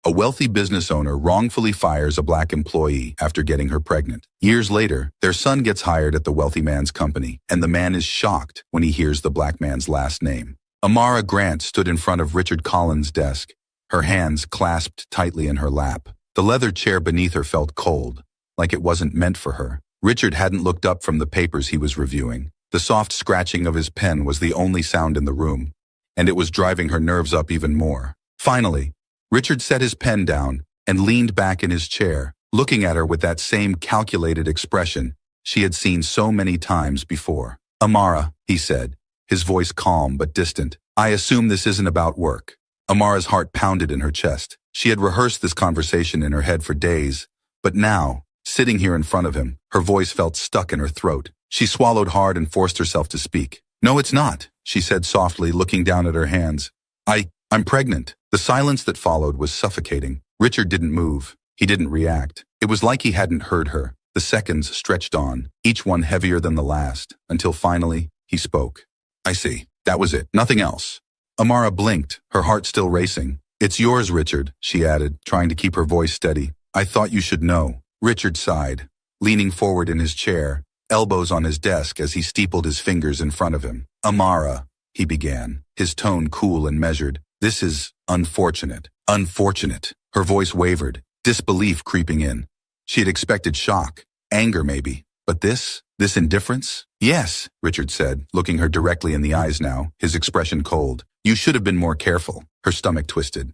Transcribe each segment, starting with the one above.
A wealthy business owner wrongfully fires a black employee after getting her pregnant. Years later, their son gets hired at the wealthy man's company, and the man is shocked when he hears the black man's last name. Amara Grant stood in front of Richard Collins' desk, her hands clasped tightly in her lap. The leather chair beneath her felt cold, like it wasn't meant for her. Richard hadn't looked up from the papers he was reviewing. The soft scratching of his pen was the only sound in the room, and it was driving her nerves up even more. Finally, Richard set his pen down and leaned back in his chair, looking at her with that same calculated expression she had seen so many times before. "Amara," he said, his voice calm but distant, "I assume this isn't about work." Amara's heart pounded in her chest. She had rehearsed this conversation in her head for days, but now, sitting here in front of him, her voice felt stuck in her throat. She swallowed hard and forced herself to speak. "No, it's not," she said softly, looking down at her hands. I'm pregnant." The silence that followed was suffocating. Richard didn't move. He didn't react. It was like he hadn't heard her. The seconds stretched on, each one heavier than the last, until finally, he spoke. "I see. That was it. Nothing else." Amara blinked, her heart still racing. "It's yours, Richard," she added, trying to keep her voice steady. "I thought you should know." Richard sighed, leaning forward in his chair, elbows on his desk as he steepled his fingers in front of him. "Amara," he began, his tone cool and measured. "This is unfortunate." Unfortunate. Her voice wavered, disbelief creeping in. She had expected shock, anger maybe, but this indifference? "Yes," Richard said, looking her directly in the eyes now, his expression cold. "You should have been more careful." Her stomach twisted.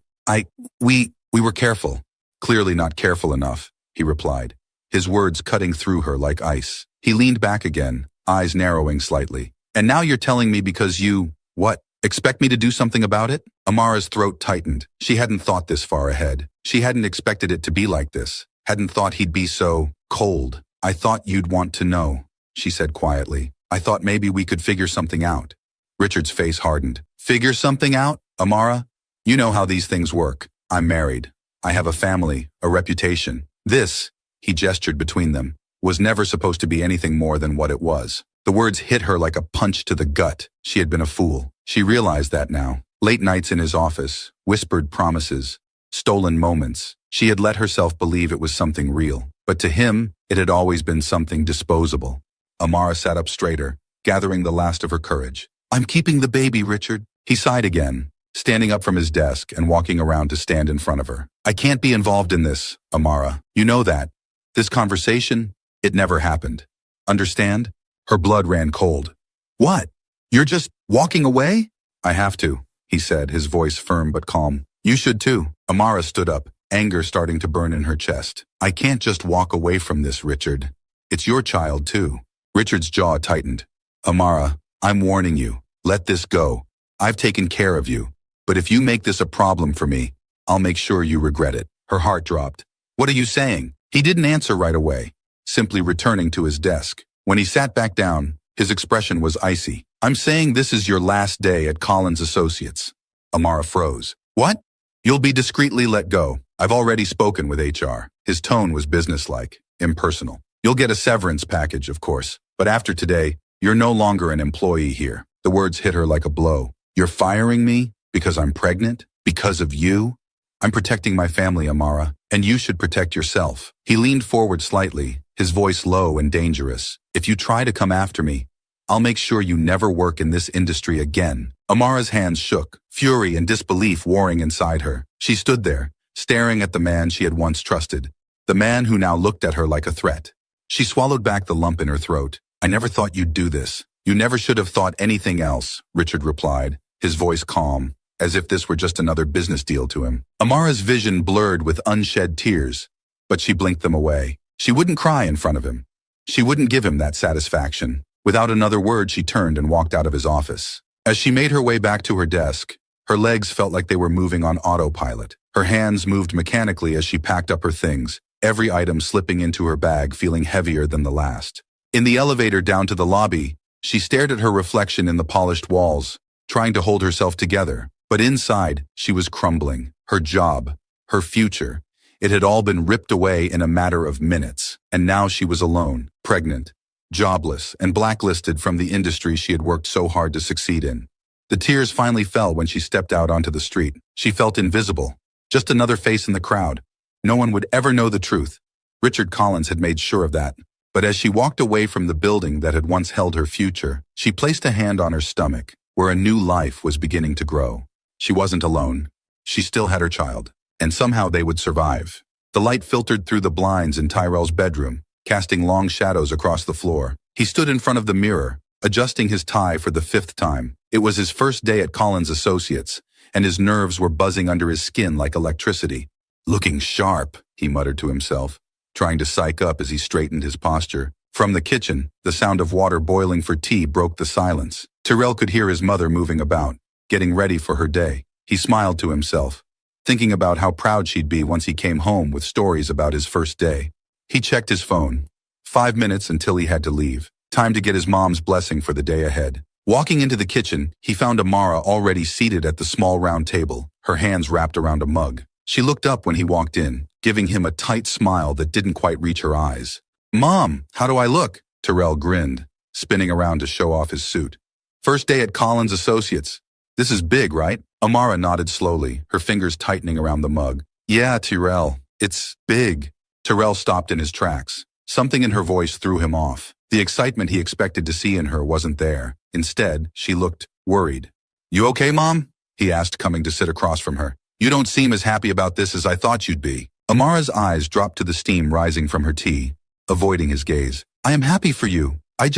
We were careful." "Clearly not careful enough," he replied, his words cutting through her like ice. He leaned back again, eyes narrowing slightly. "And now you're telling me because you, what? Expect me to do something about it?" Amara's throat tightened. She hadn't thought this far ahead. She hadn't expected it to be like this. Hadn't thought he'd be so cold. "I thought you'd want to know," she said quietly. "I thought maybe we could figure something out." Richard's face hardened. "Figure something out, Amara? You know how these things work. I'm married. I have a family, a reputation. This," he gestured between them, "was never supposed to be anything more than what it was." The words hit her like a punch to the gut. She had been a fool. She realized that now. Late nights in his office, whispered promises, stolen moments. She had let herself believe it was something real. But to him, it had always been something disposable. Amara sat up straighter, gathering the last of her courage. "I'm keeping the baby, Richard." He sighed again, standing up from his desk and walking around to stand in front of her. "I can't be involved in this, Amara. You know that. This conversation, it never happened. Understand?" Her blood ran cold. "What? You're just walking away?" "I have to," he said, his voice firm but calm. "You should too." Amara stood up, anger starting to burn in her chest. "I can't just walk away from this, Richard. It's your child too." Richard's jaw tightened. "Amara, I'm warning you. Let this go. I've taken care of you. But if you make this a problem for me, I'll make sure you regret it." Her heart dropped. "What are you saying?" He didn't answer right away, simply returning to his desk. When he sat back down, his expression was icy. "I'm saying this is your last day at Collins Associates." Amara froze. "What?" "You'll be discreetly let go. I've already spoken with HR." His tone was businesslike, impersonal. "You'll get a severance package, of course. But after today, you're no longer an employee here." The words hit her like a blow. "You're firing me because I'm pregnant? Because of you?" "I'm protecting my family, Amara, and you should protect yourself." He leaned forward slightly, his voice low and dangerous. "If you try to come after me, I'll make sure you never work in this industry again." Amara's hands shook, fury and disbelief warring inside her. She stood there, staring at the man she had once trusted, the man who now looked at her like a threat. She swallowed back the lump in her throat. "I never thought you'd do this." "You never should have thought anything else," Richard replied, his voice calm, as if this were just another business deal to him. Amara's vision blurred with unshed tears, but she blinked them away. She wouldn't cry in front of him. She wouldn't give him that satisfaction. Without another word, she turned and walked out of his office. As she made her way back to her desk, her legs felt like they were moving on autopilot. Her hands moved mechanically as she packed up her things, every item slipping into her bag feeling heavier than the last. In the elevator down to the lobby, she stared at her reflection in the polished walls, trying to hold herself together. But inside, she was crumbling. Her job, her future, it had all been ripped away in a matter of minutes. And now she was alone, pregnant, jobless, and blacklisted from the industry she had worked so hard to succeed in. The tears finally fell when she stepped out onto the street. She felt invisible. Just another face in the crowd. No one would ever know the truth. Richard Collins had made sure of that. But as she walked away from the building that had once held her future, she placed a hand on her stomach, where a new life was beginning to grow. She wasn't alone. She still had her child. And somehow they would survive. The light filtered through the blinds in Tyrell's bedroom, casting long shadows across the floor. He stood in front of the mirror, adjusting his tie for the 5th time. It was his first day at Collins Associates, and his nerves were buzzing under his skin like electricity. Looking sharp, he muttered to himself, trying to psych up as he straightened his posture. From the kitchen, the sound of water boiling for tea broke the silence. Tyrell could hear his mother moving about, getting ready for her day. He smiled to himself, thinking about how proud she'd be once he came home with stories about his first day. He checked his phone. 5 minutes until he had to leave. Time to get his mom's blessing for the day ahead. Walking into the kitchen, he found Amara already seated at the small round table, her hands wrapped around a mug. She looked up when he walked in, giving him a tight smile that didn't quite reach her eyes. "Mom, how do I look?" Tyrell grinned, spinning around to show off his suit. "First day at Collins Associates. This is big, right?" Amara nodded slowly, her fingers tightening around the mug. "Yeah, Tyrell, it's big." Tyrell stopped in his tracks. Something in her voice threw him off. The excitement he expected to see in her wasn't there. Instead, she looked worried. "You okay, Mom?" he asked, coming to sit across from her. "You don't seem as happy about this as I thought you'd be." Amara's eyes dropped to the steam rising from her tea, avoiding his gaze. "I am happy for you. I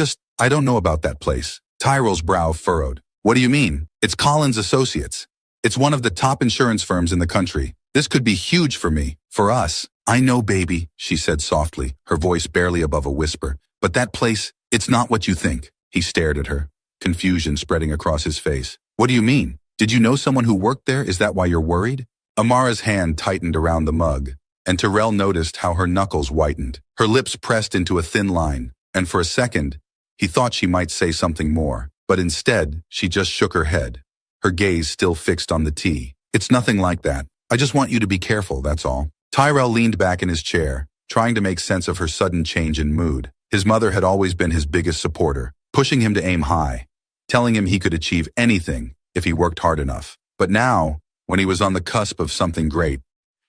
don't know about that place." Tyrell's brow furrowed. "What do you mean? It's Collins Associates. It's one of the top insurance firms in the country. This could be huge for me, for us." "I know, baby," she said softly, her voice barely above a whisper. "But that place, it's not what you think." He stared at her, confusion spreading across his face. "What do you mean? Did you know someone who worked there? Is that why you're worried?" Amara's hand tightened around the mug, and Tyrell noticed how her knuckles whitened. Her lips pressed into a thin line, and for a second, he thought she might say something more. But instead, she just shook her head, her gaze still fixed on the tea. "It's nothing like that. I just want you to be careful, that's all." Tyrell leaned back in his chair, trying to make sense of her sudden change in mood. His mother had always been his biggest supporter, pushing him to aim high, telling him he could achieve anything if he worked hard enough. But now, when he was on the cusp of something great,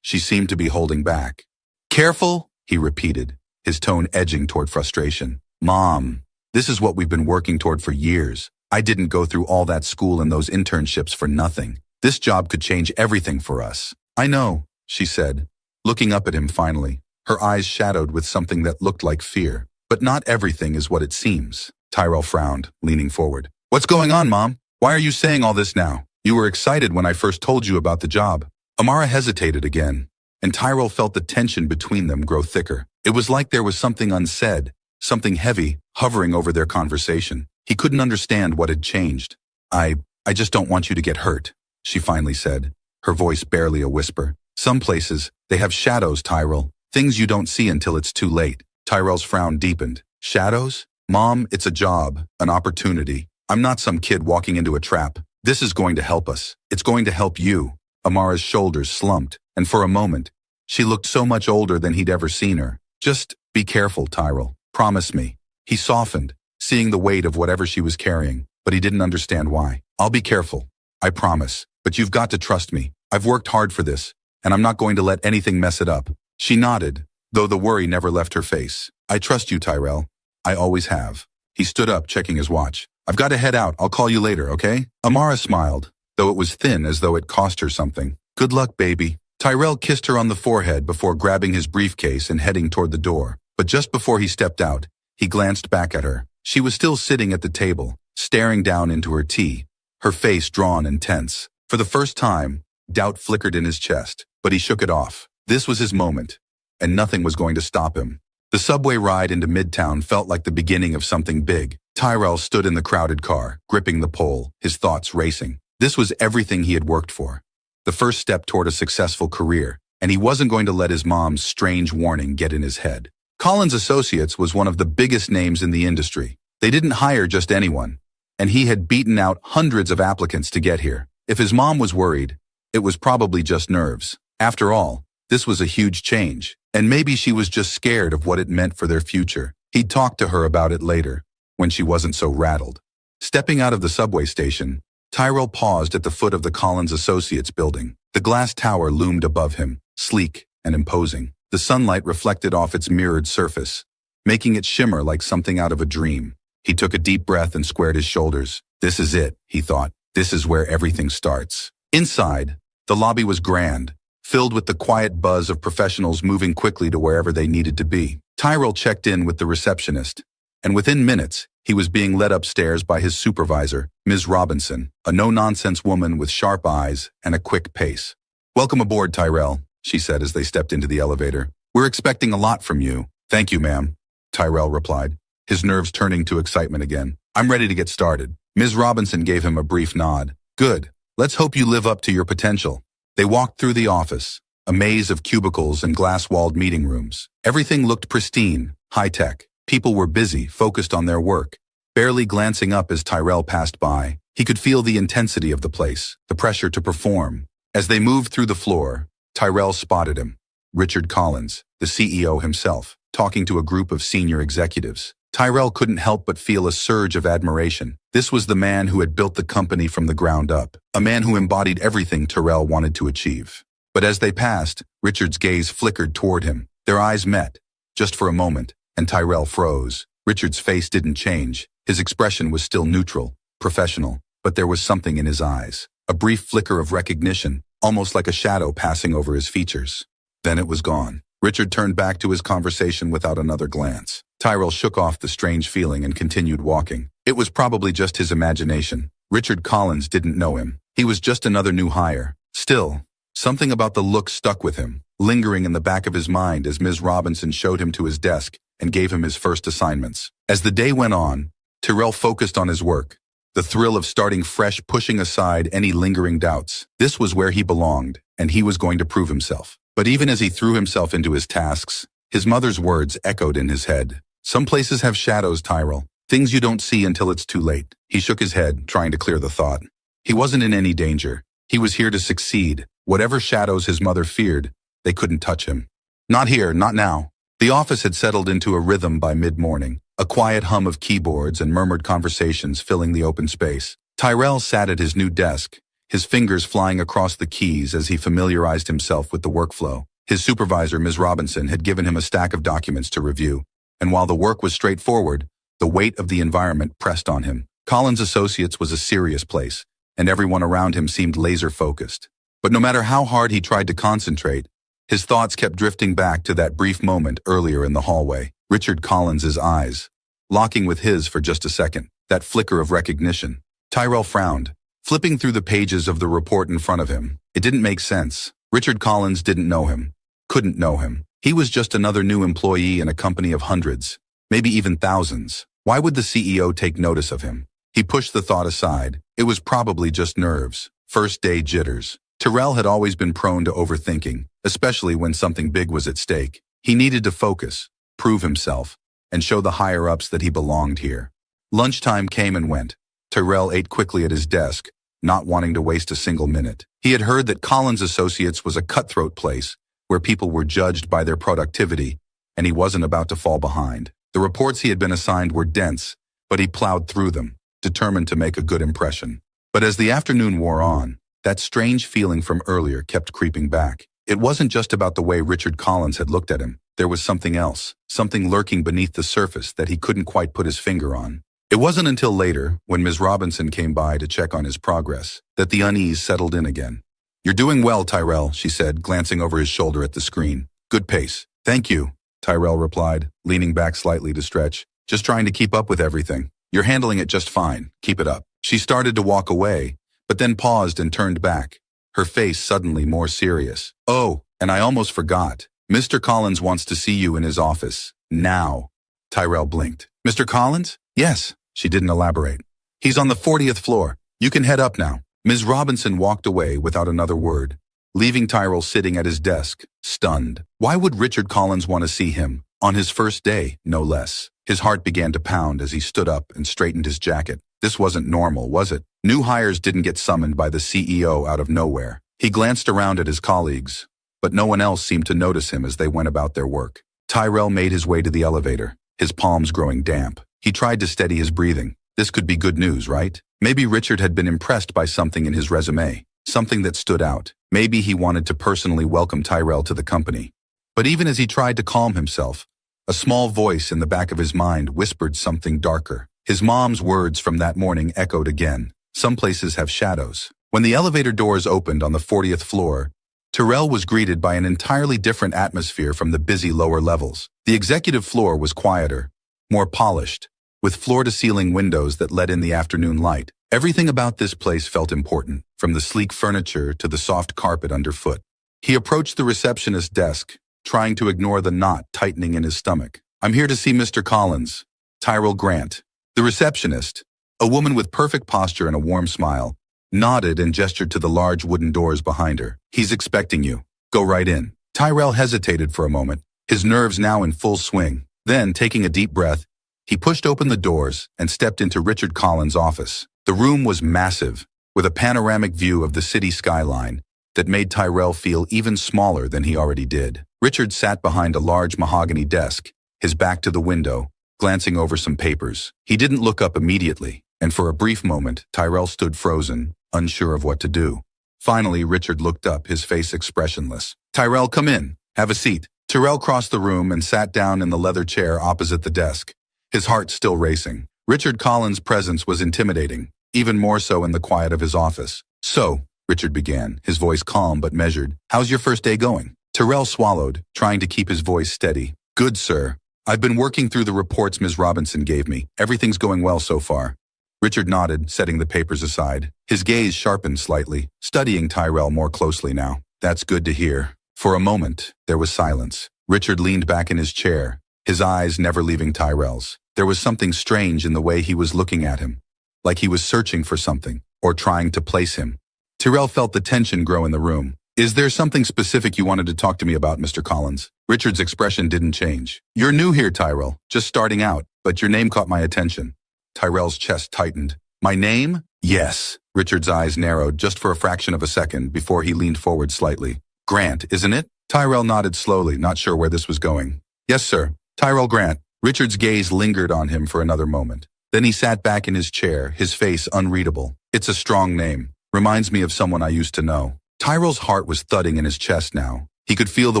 she seemed to be holding back. "Careful?" he repeated, his tone edging toward frustration. "Mom, this is what we've been working toward for years. I didn't go through all that school and those internships for nothing. This job could change everything for us." "I know," she said, looking up at him finally, her eyes shadowed with something that looked like fear. "But not everything is what it seems." Tyrell frowned, leaning forward. "What's going on, Mom? Why are you saying all this now? You were excited when I first told you about the job." Amara hesitated again, and Tyrell felt the tension between them grow thicker. It was like there was something unsaid, something heavy, hovering over their conversation. He couldn't understand what had changed. I just don't want you to get hurt," she finally said, her voice barely a whisper. "Some places, they have shadows, Tyrell. Things you don't see until it's too late." Tyrell's frown deepened. "Shadows? Mom, it's a job, an opportunity. I'm not some kid walking into a trap. This is going to help us. It's going to help you." Amara's shoulders slumped, and for a moment, she looked so much older than he'd ever seen her. "Just be careful, Tyrell. Promise me." He softened, seeing the weight of whatever she was carrying, but he didn't understand why. "I'll be careful. I promise. But you've got to trust me. I've worked hard for this, and I'm not going to let anything mess it up." She nodded, though the worry never left her face. "I trust you, Tyrell. I always have." He stood up, checking his watch. "I've got to head out. I'll call you later, okay?" Amara smiled, though it was thin as though it cost her something. "Good luck, baby." Tyrell kissed her on the forehead before grabbing his briefcase and heading toward the door. But just before he stepped out, he glanced back at her. She was still sitting at the table, staring down into her tea, her face drawn and tense. For the first time, doubt flickered in his chest, but he shook it off. This was his moment, and nothing was going to stop him. The subway ride into Midtown felt like the beginning of something big. Tyrell stood in the crowded car, gripping the pole, his thoughts racing. This was everything he had worked for. The first step toward a successful career, and he wasn't going to let his mom's strange warning get in his head. Collins Associates was one of the biggest names in the industry. They didn't hire just anyone, and he had beaten out hundreds of applicants to get here. If his mom was worried, it was probably just nerves. After all, this was a huge change, and maybe she was just scared of what it meant for their future. He'd talk to her about it later, when she wasn't so rattled. Stepping out of the subway station, Tyrell paused at the foot of the Collins Associates building. The glass tower loomed above him, sleek and imposing. The sunlight reflected off its mirrored surface, making it shimmer like something out of a dream. He took a deep breath and squared his shoulders. This is it, he thought. This is where everything starts. Inside, the lobby was grand, filled with the quiet buzz of professionals moving quickly to wherever they needed to be. Tyrell checked in with the receptionist, and within minutes, he was being led upstairs by his supervisor, Ms. Robinson, a no-nonsense woman with sharp eyes and a quick pace. "Welcome aboard, Tyrell," she said as they stepped into the elevator. "We're expecting a lot from you." "Thank you, ma'am," Tyrell replied, his nerves turning to excitement again. "I'm ready to get started." Ms. Robinson gave him a brief nod. "Good. Let's hope you live up to your potential." They walked through the office, a maze of cubicles and glass-walled meeting rooms. Everything looked pristine, high-tech. People were busy, focused on their work. Barely glancing up as Tyrell passed by, he could feel the intensity of the place, the pressure to perform. As they moved through the floor, Tyrell spotted him, Richard Collins, the CEO himself, talking to a group of senior executives. Tyrell couldn't help but feel a surge of admiration. This was the man who had built the company from the ground up, a man who embodied everything Tyrell wanted to achieve. But as they passed, Richard's gaze flickered toward him. Their eyes met, just for a moment, and Tyrell froze. Richard's face didn't change. His expression was still neutral, professional, but there was something in his eyes. A brief flicker of recognition, almost like a shadow passing over his features. Then it was gone. Richard turned back to his conversation without another glance. Tyrell shook off the strange feeling and continued walking. It was probably just his imagination. Richard Collins didn't know him. He was just another new hire. Still, something about the look stuck with him, lingering in the back of his mind as Ms. Robinson showed him to his desk and gave him his first assignments. As the day went on, Tyrell focused on his work, the thrill of starting fresh pushing aside any lingering doubts. This was where he belonged, and he was going to prove himself. But even as he threw himself into his tasks, his mother's words echoed in his head. "Some places have shadows, Tyrell. Things you don't see until it's too late." He shook his head, trying to clear the thought. He wasn't in any danger. He was here to succeed. Whatever shadows his mother feared, they couldn't touch him. Not here, not now. The office had settled into a rhythm by mid-morning, a quiet hum of keyboards and murmured conversations filling the open space. Tyrell sat at his new desk, his fingers flying across the keys as he familiarized himself with the workflow. His supervisor, Ms. Robinson, had given him a stack of documents to review, and while the work was straightforward, the weight of the environment pressed on him. Collins Associates was a serious place, and everyone around him seemed laser-focused. But no matter how hard he tried to concentrate, his thoughts kept drifting back to that brief moment earlier in the hallway. Richard Collins's eyes, locking with his for just a second, that flicker of recognition. Tyrell frowned, flipping through the pages of the report in front of him. It didn't make sense. Richard Collins didn't know him, couldn't know him. He was just another new employee in a company of hundreds, maybe even thousands. Why would the CEO take notice of him? He pushed the thought aside. It was probably just nerves, first-day jitters. Tyrell had always been prone to overthinking, especially when something big was at stake. He needed to focus, prove himself, and show the higher-ups that he belonged here. Lunchtime came and went. Tyrell ate quickly at his desk, not wanting to waste a single minute. He had heard that Collins Associates was a cutthroat place where people were judged by their productivity, and he wasn't about to fall behind. The reports he had been assigned were dense, but he plowed through them, determined to make a good impression. But as the afternoon wore on, that strange feeling from earlier kept creeping back. It wasn't just about the way Richard Collins had looked at him. There was something else, something lurking beneath the surface that he couldn't quite put his finger on. It wasn't until later, when Ms. Robinson came by to check on his progress, that the unease settled in again. "You're doing well, Tyrell," she said, glancing over his shoulder at the screen. "Good pace." "Thank you," Tyrell replied, leaning back slightly to stretch. "Just trying to keep up with everything." "You're handling it just fine. Keep it up." She started to walk away, but then paused and turned back, her face suddenly more serious. "Oh, and I almost forgot. Mr. Collins wants to see you in his office. Now." Tyrell blinked. "Mr. Collins?" "Yes." She didn't elaborate. "He's on the 40th floor. You can head up now." Ms. Robinson walked away without another word, leaving Tyrell sitting at his desk, stunned. Why would Richard Collins want to see him? On his first day, no less. His heart began to pound as he stood up and straightened his jacket. This wasn't normal, was it? New hires didn't get summoned by the CEO out of nowhere. He glanced around at his colleagues, but no one else seemed to notice him as they went about their work. Tyrell made his way to the elevator, his palms growing damp. He tried to steady his breathing. This could be good news, right? Maybe Richard had been impressed by something in his resume, something that stood out. Maybe he wanted to personally welcome Tyrell to the company. But even as he tried to calm himself, a small voice in the back of his mind whispered something darker. His mom's words from that morning echoed again. Some places have shadows. When the elevator doors opened on the 40th floor, Tyrell was greeted by an entirely different atmosphere from the busy lower levels. The executive floor was quieter, more polished, with floor-to-ceiling windows that let in the afternoon light. Everything about this place felt important, from the sleek furniture to the soft carpet underfoot. He approached the receptionist's desk, trying to ignore the knot tightening in his stomach. "I'm here to see Mr. Collins, Tyrell Grant." The receptionist, a woman with perfect posture and a warm smile, nodded and gestured to the large wooden doors behind her. "He's expecting you. Go right in." Tyrell hesitated for a moment, his nerves now in full swing. Then, taking a deep breath, he pushed open the doors and stepped into Richard Collins' office. The room was massive, with a panoramic view of the city skyline that made Tyrell feel even smaller than he already did. Richard sat behind a large mahogany desk, his back to the window, glancing over some papers. He didn't look up immediately, and for a brief moment, Tyrell stood frozen, unsure of what to do. Finally, Richard looked up, his face expressionless. "Tyrell, come in. Have a seat." Tyrell crossed the room and sat down in the leather chair opposite the desk, his heart still racing. Richard Collins' presence was intimidating, even more so in the quiet of his office. "So," Richard began, his voice calm but measured, "how's your first day going?" Tyrell swallowed, trying to keep his voice steady. "Good, sir. I've been working through the reports Ms. Robinson gave me. Everything's going well so far." Richard nodded, setting the papers aside. His gaze sharpened slightly, studying Tyrell more closely now. "That's good to hear." For a moment, there was silence. Richard leaned back in his chair, his eyes never leaving Tyrell's. There was something strange in the way he was looking at him, like he was searching for something, or trying to place him. Tyrell felt the tension grow in the room. "Is there something specific you wanted to talk to me about, Mr. Collins?" Richard's expression didn't change. "You're new here, Tyrell, just starting out, but your name caught my attention." Tyrell's chest tightened. "My name?" "Yes." Richard's eyes narrowed just for a fraction of a second before he leaned forward slightly. "Grant, isn't it?" Tyrell nodded slowly, not sure where this was going. "Yes, sir. Tyrell Grant." Richard's gaze lingered on him for another moment. Then he sat back in his chair, his face unreadable. "It's a strong name. Reminds me of someone I used to know." Tyrell's heart was thudding in his chest now. He could feel the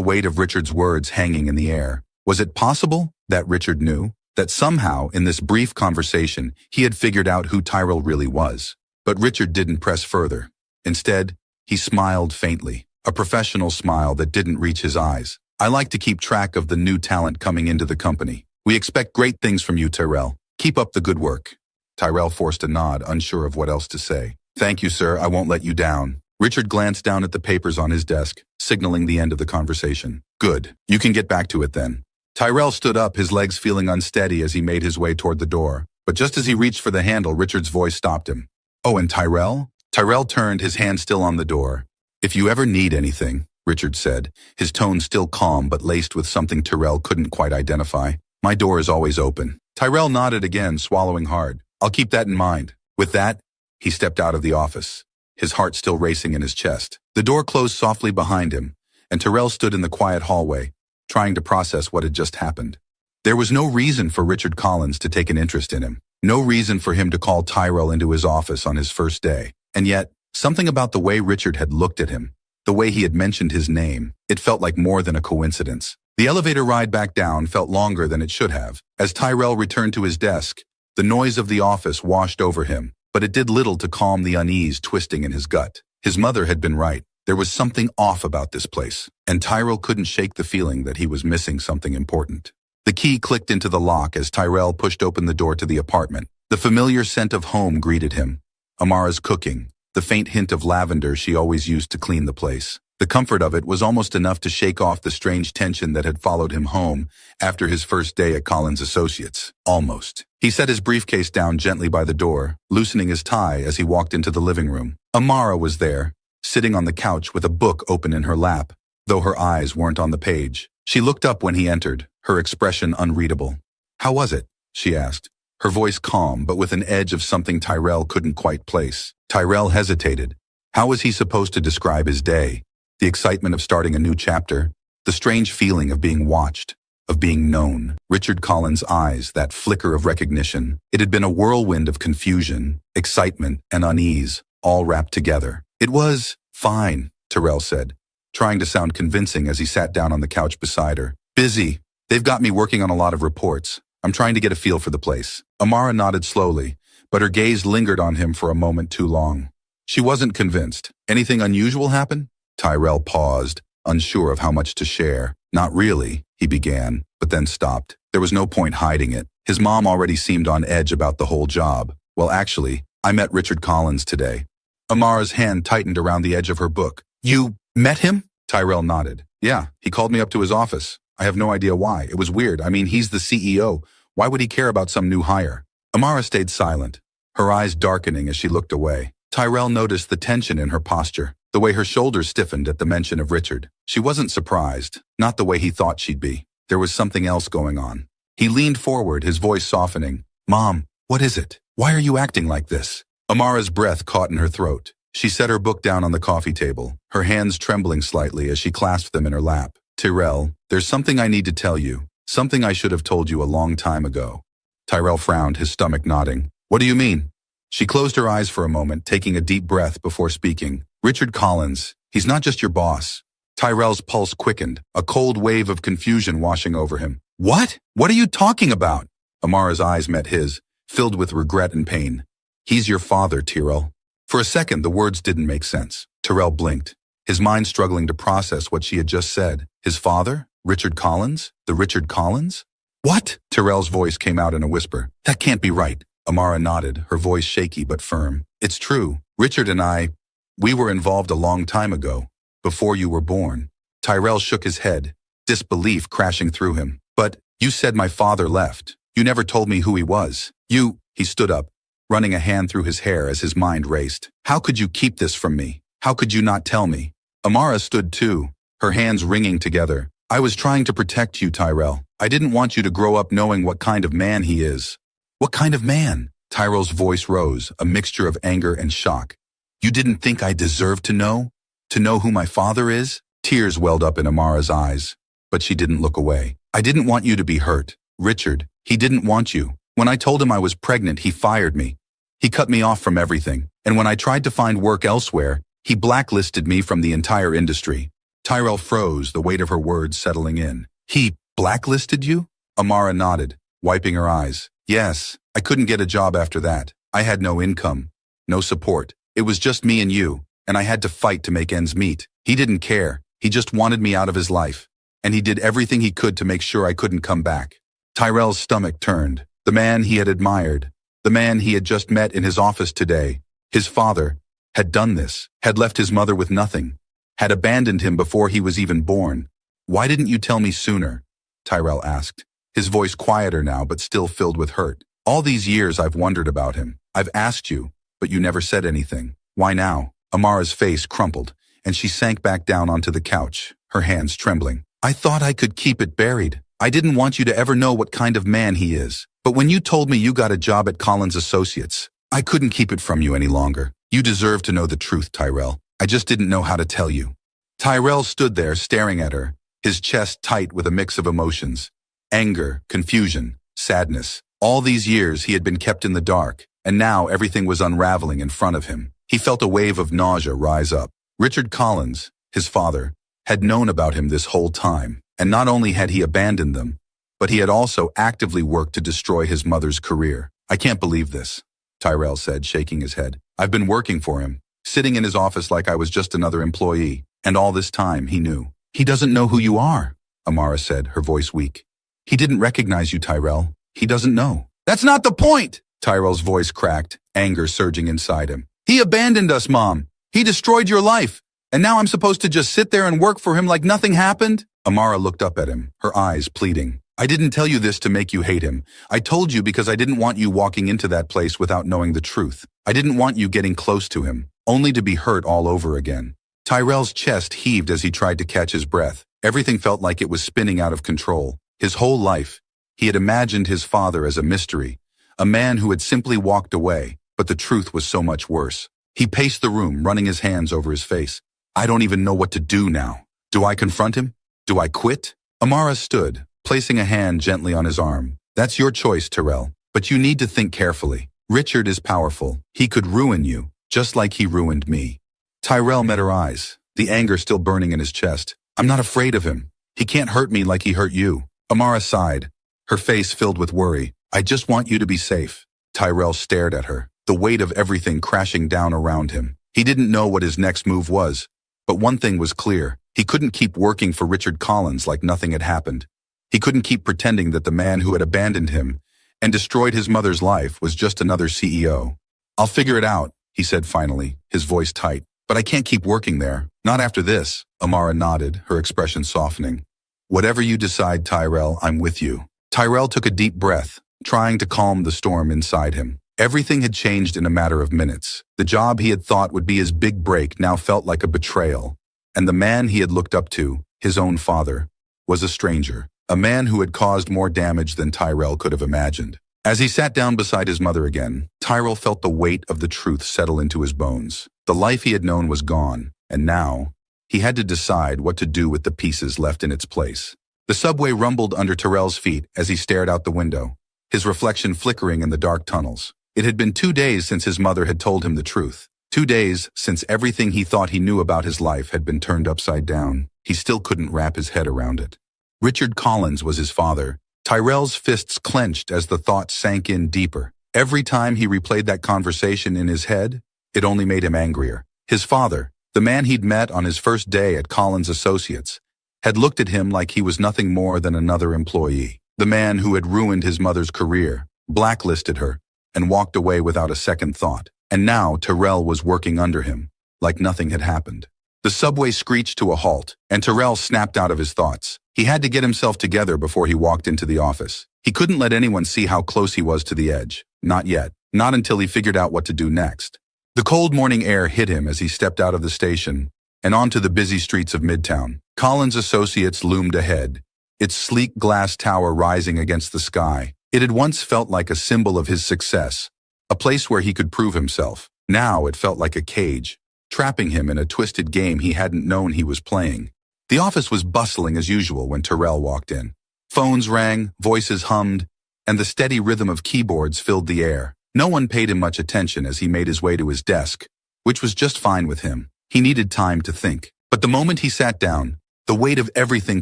weight of Richard's words hanging in the air. Was it possible that Richard knew? That somehow, in this brief conversation, he had figured out who Tyrell really was? But Richard didn't press further. Instead, he smiled faintly, a professional smile that didn't reach his eyes. "I like to keep track of the new talent coming into the company. We expect great things from you, Tyrell. Keep up the good work." Tyrell forced a nod, unsure of what else to say. "Thank you, sir. I won't let you down." Richard glanced down at the papers on his desk, signaling the end of the conversation. "Good. You can get back to it then." Tyrell stood up, his legs feeling unsteady as he made his way toward the door. But just as he reached for the handle, Richard's voice stopped him. "Oh, and Tyrell?" Tyrell turned, his hand still on the door. "If you ever need anything," Richard said, his tone still calm but laced with something Tyrell couldn't quite identify, "my door is always open." Tyrell nodded again, swallowing hard. "I'll keep that in mind." With that, he stepped out of the office, his heart still racing in his chest. The door closed softly behind him, and Tyrell stood in the quiet hallway, trying to process what had just happened. There was no reason for Richard Collins to take an interest in him, no reason for him to call Tyrell into his office on his first day. And yet, something about the way Richard had looked at him, the way he had mentioned his name, it felt like more than a coincidence. The elevator ride back down felt longer than it should have. As Tyrell returned to his desk, the noise of the office washed over him, but it did little to calm the unease twisting in his gut. His mother had been right. There was something off about this place, and Tyrell couldn't shake the feeling that he was missing something important. The key clicked into the lock as Tyrell pushed open the door to the apartment. The familiar scent of home greeted him. Amara's cooking, the faint hint of lavender she always used to clean the place. The comfort of it was almost enough to shake off the strange tension that had followed him home after his first day at Collins Associates. Almost. He set his briefcase down gently by the door, loosening his tie as he walked into the living room. Amara was there, sitting on the couch with a book open in her lap, though her eyes weren't on the page. She looked up when he entered, her expression unreadable. "How was it?" she asked, her voice calm but with an edge of something Tyrell couldn't quite place. Tyrell hesitated. How was he supposed to describe his day? The excitement of starting a new chapter, the strange feeling of being watched, of being known. Richard Collins' eyes, that flicker of recognition. It had been a whirlwind of confusion, excitement, and unease, all wrapped together. It was fine, Tyrell said, trying to sound convincing as he sat down on the couch beside her. Busy. They've got me working on a lot of reports. I'm trying to get a feel for the place. Amara nodded slowly, but her gaze lingered on him for a moment too long. She wasn't convinced. Anything unusual happen? Tyrell paused, unsure of how much to share. Not really, he began, but then stopped. There was no point hiding it. His mom already seemed on edge about the whole job. Well, actually, I met Richard Collins today. Amara's hand tightened around the edge of her book. You met him? Tyrell nodded. Yeah, he called me up to his office. I have no idea why. It was weird. I mean, he's the CEO. Why would he care about some new hire? Amara stayed silent, her eyes darkening as she looked away. Tyrell noticed the tension in her posture, the way her shoulders stiffened at the mention of Richard. She wasn't surprised, not the way he thought she'd be. There was something else going on. He leaned forward, his voice softening. Mom, what is it? Why are you acting like this? Amara's breath caught in her throat. She set her book down on the coffee table, her hands trembling slightly as she clasped them in her lap. Tyrell, there's something I need to tell you. Something I should have told you a long time ago. Tyrell frowned, his stomach nodding. What do you mean? She closed her eyes for a moment, taking a deep breath before speaking. Richard Collins, he's not just your boss. Tyrell's pulse quickened, a cold wave of confusion washing over him. What? What are you talking about? Amara's eyes met his, filled with regret and pain. He's your father, Tyrell. For a second, the words didn't make sense. Tyrell blinked, his mind struggling to process what she had just said. His father? Richard Collins? The Richard Collins? What? Tyrell's voice came out in a whisper. That can't be right. Amara nodded, her voice shaky but firm. It's true. Richard and we were involved a long time ago, before you were born. Tyrell shook his head, disbelief crashing through him. But you said my father left. You never told me who he was. He stood up, running a hand through his hair as his mind raced. How could you keep this from me? How could you not tell me? Amara stood too, her hands wringing together. I was trying to protect you, Tyrell. I didn't want you to grow up knowing what kind of man he is. What kind of man? Tyrell's voice rose, a mixture of anger and shock. You didn't think I deserved to know? To know who my father is? Tears welled up in Amara's eyes, but she didn't look away. I didn't want you to be hurt. Richard, he didn't want you. When I told him I was pregnant, he fired me. He cut me off from everything. And when I tried to find work elsewhere, he blacklisted me from the entire industry. Tyrell froze, the weight of her words settling in. He blacklisted you? Amara nodded, wiping her eyes. Yes, I couldn't get a job after that. I had no income, no support. It was just me and you, and I had to fight to make ends meet. He didn't care. He just wanted me out of his life. And he did everything he could to make sure I couldn't come back. Tyrell's stomach turned. The man he had admired, the man he had just met in his office today, his father, had done this, had left his mother with nothing, had abandoned him before he was even born. Why didn't you tell me sooner? Tyrell asked, his voice quieter now but still filled with hurt. All these years I've wondered about him. I've asked you, but you never said anything. Why now? Amara's face crumpled, and she sank back down onto the couch, her hands trembling. I thought I could keep it buried. I didn't want you to ever know what kind of man he is. But when you told me you got a job at Collins Associates, I couldn't keep it from you any longer. You deserve to know the truth, Tyrell. I just didn't know how to tell you. Tyrell stood there staring at her, his chest tight with a mix of emotions. Anger, confusion, sadness. All these years he had been kept in the dark, and now everything was unraveling in front of him. He felt a wave of nausea rise up. Richard Collins, his father, had known about him this whole time, and not only had he abandoned them, but he had also actively worked to destroy his mother's career. I can't believe this, Tyrell said, shaking his head. I've been working for him, sitting in his office like I was just another employee, and all this time he knew. He doesn't know who you are, Amara said, her voice weak. He didn't recognize you, Tyrell. He doesn't know. That's not the point! Tyrell's voice cracked, anger surging inside him. He abandoned us, Mom. He destroyed your life. And now I'm supposed to just sit there and work for him like nothing happened? Amara looked up at him, her eyes pleading. I didn't tell you this to make you hate him. I told you because I didn't want you walking into that place without knowing the truth. I didn't want you getting close to him, only to be hurt all over again. Tyrell's chest heaved as he tried to catch his breath. Everything felt like it was spinning out of control. His whole life, he had imagined his father as a mystery, a man who had simply walked away, but the truth was so much worse. He paced the room, running his hands over his face. I don't even know what to do now. Do I confront him? Do I quit? Amara stood, placing a hand gently on his arm. That's your choice, Tyrell, but you need to think carefully. Richard is powerful. He could ruin you, just like he ruined me. Tyrell met her eyes, the anger still burning in his chest. "I'm not afraid of him. He can't hurt me like he hurt you." Amara sighed, her face filled with worry. "I just want you to be safe." Tyrell stared at her, the weight of everything crashing down around him. He didn't know what his next move was, but one thing was clear. He couldn't keep working for Richard Collins like nothing had happened. He couldn't keep pretending that the man who had abandoned him and destroyed his mother's life was just another CEO. "I'll figure it out," he said finally, his voice tight. "But I can't keep working there. Not after this." Amara nodded, her expression softening. "Whatever you decide, Tyrell, I'm with you." Tyrell took a deep breath, trying to calm the storm inside him. Everything had changed in a matter of minutes. The job he had thought would be his big break now felt like a betrayal. And the man he had looked up to, his own father, was a stranger. A man who had caused more damage than Tyrell could have imagined. As he sat down beside his mother again, Tyrell felt the weight of the truth settle into his bones. The life he had known was gone, and now he had to decide what to do with the pieces left in its place. The subway rumbled under Tyrell's feet as he stared out the window, his reflection flickering in the dark tunnels. It had been 2 days since his mother had told him the truth. 2 days since everything he thought he knew about his life had been turned upside down. He still couldn't wrap his head around it. Richard Collins was his father. Tyrell's fists clenched as the thought sank in deeper. Every time he replayed that conversation in his head, it only made him angrier. His father, the man he'd met on his first day at Collins Associates, had looked at him like he was nothing more than another employee. The man who had ruined his mother's career, blacklisted her, and walked away without a second thought. And now Tyrell was working under him, like nothing had happened. The subway screeched to a halt, and Tyrell snapped out of his thoughts. He had to get himself together before he walked into the office. He couldn't let anyone see how close he was to the edge. Not yet. Not until he figured out what to do next. The cold morning air hit him as he stepped out of the station and onto the busy streets of Midtown. Collins Associates loomed ahead, its sleek glass tower rising against the sky. It had once felt like a symbol of his success, a place where he could prove himself. Now it felt like a cage, trapping him in a twisted game he hadn't known he was playing. The office was bustling as usual when Tyrell walked in. Phones rang, voices hummed, and the steady rhythm of keyboards filled the air. No one paid him much attention as he made his way to his desk, which was just fine with him. He needed time to think. But the moment he sat down, the weight of everything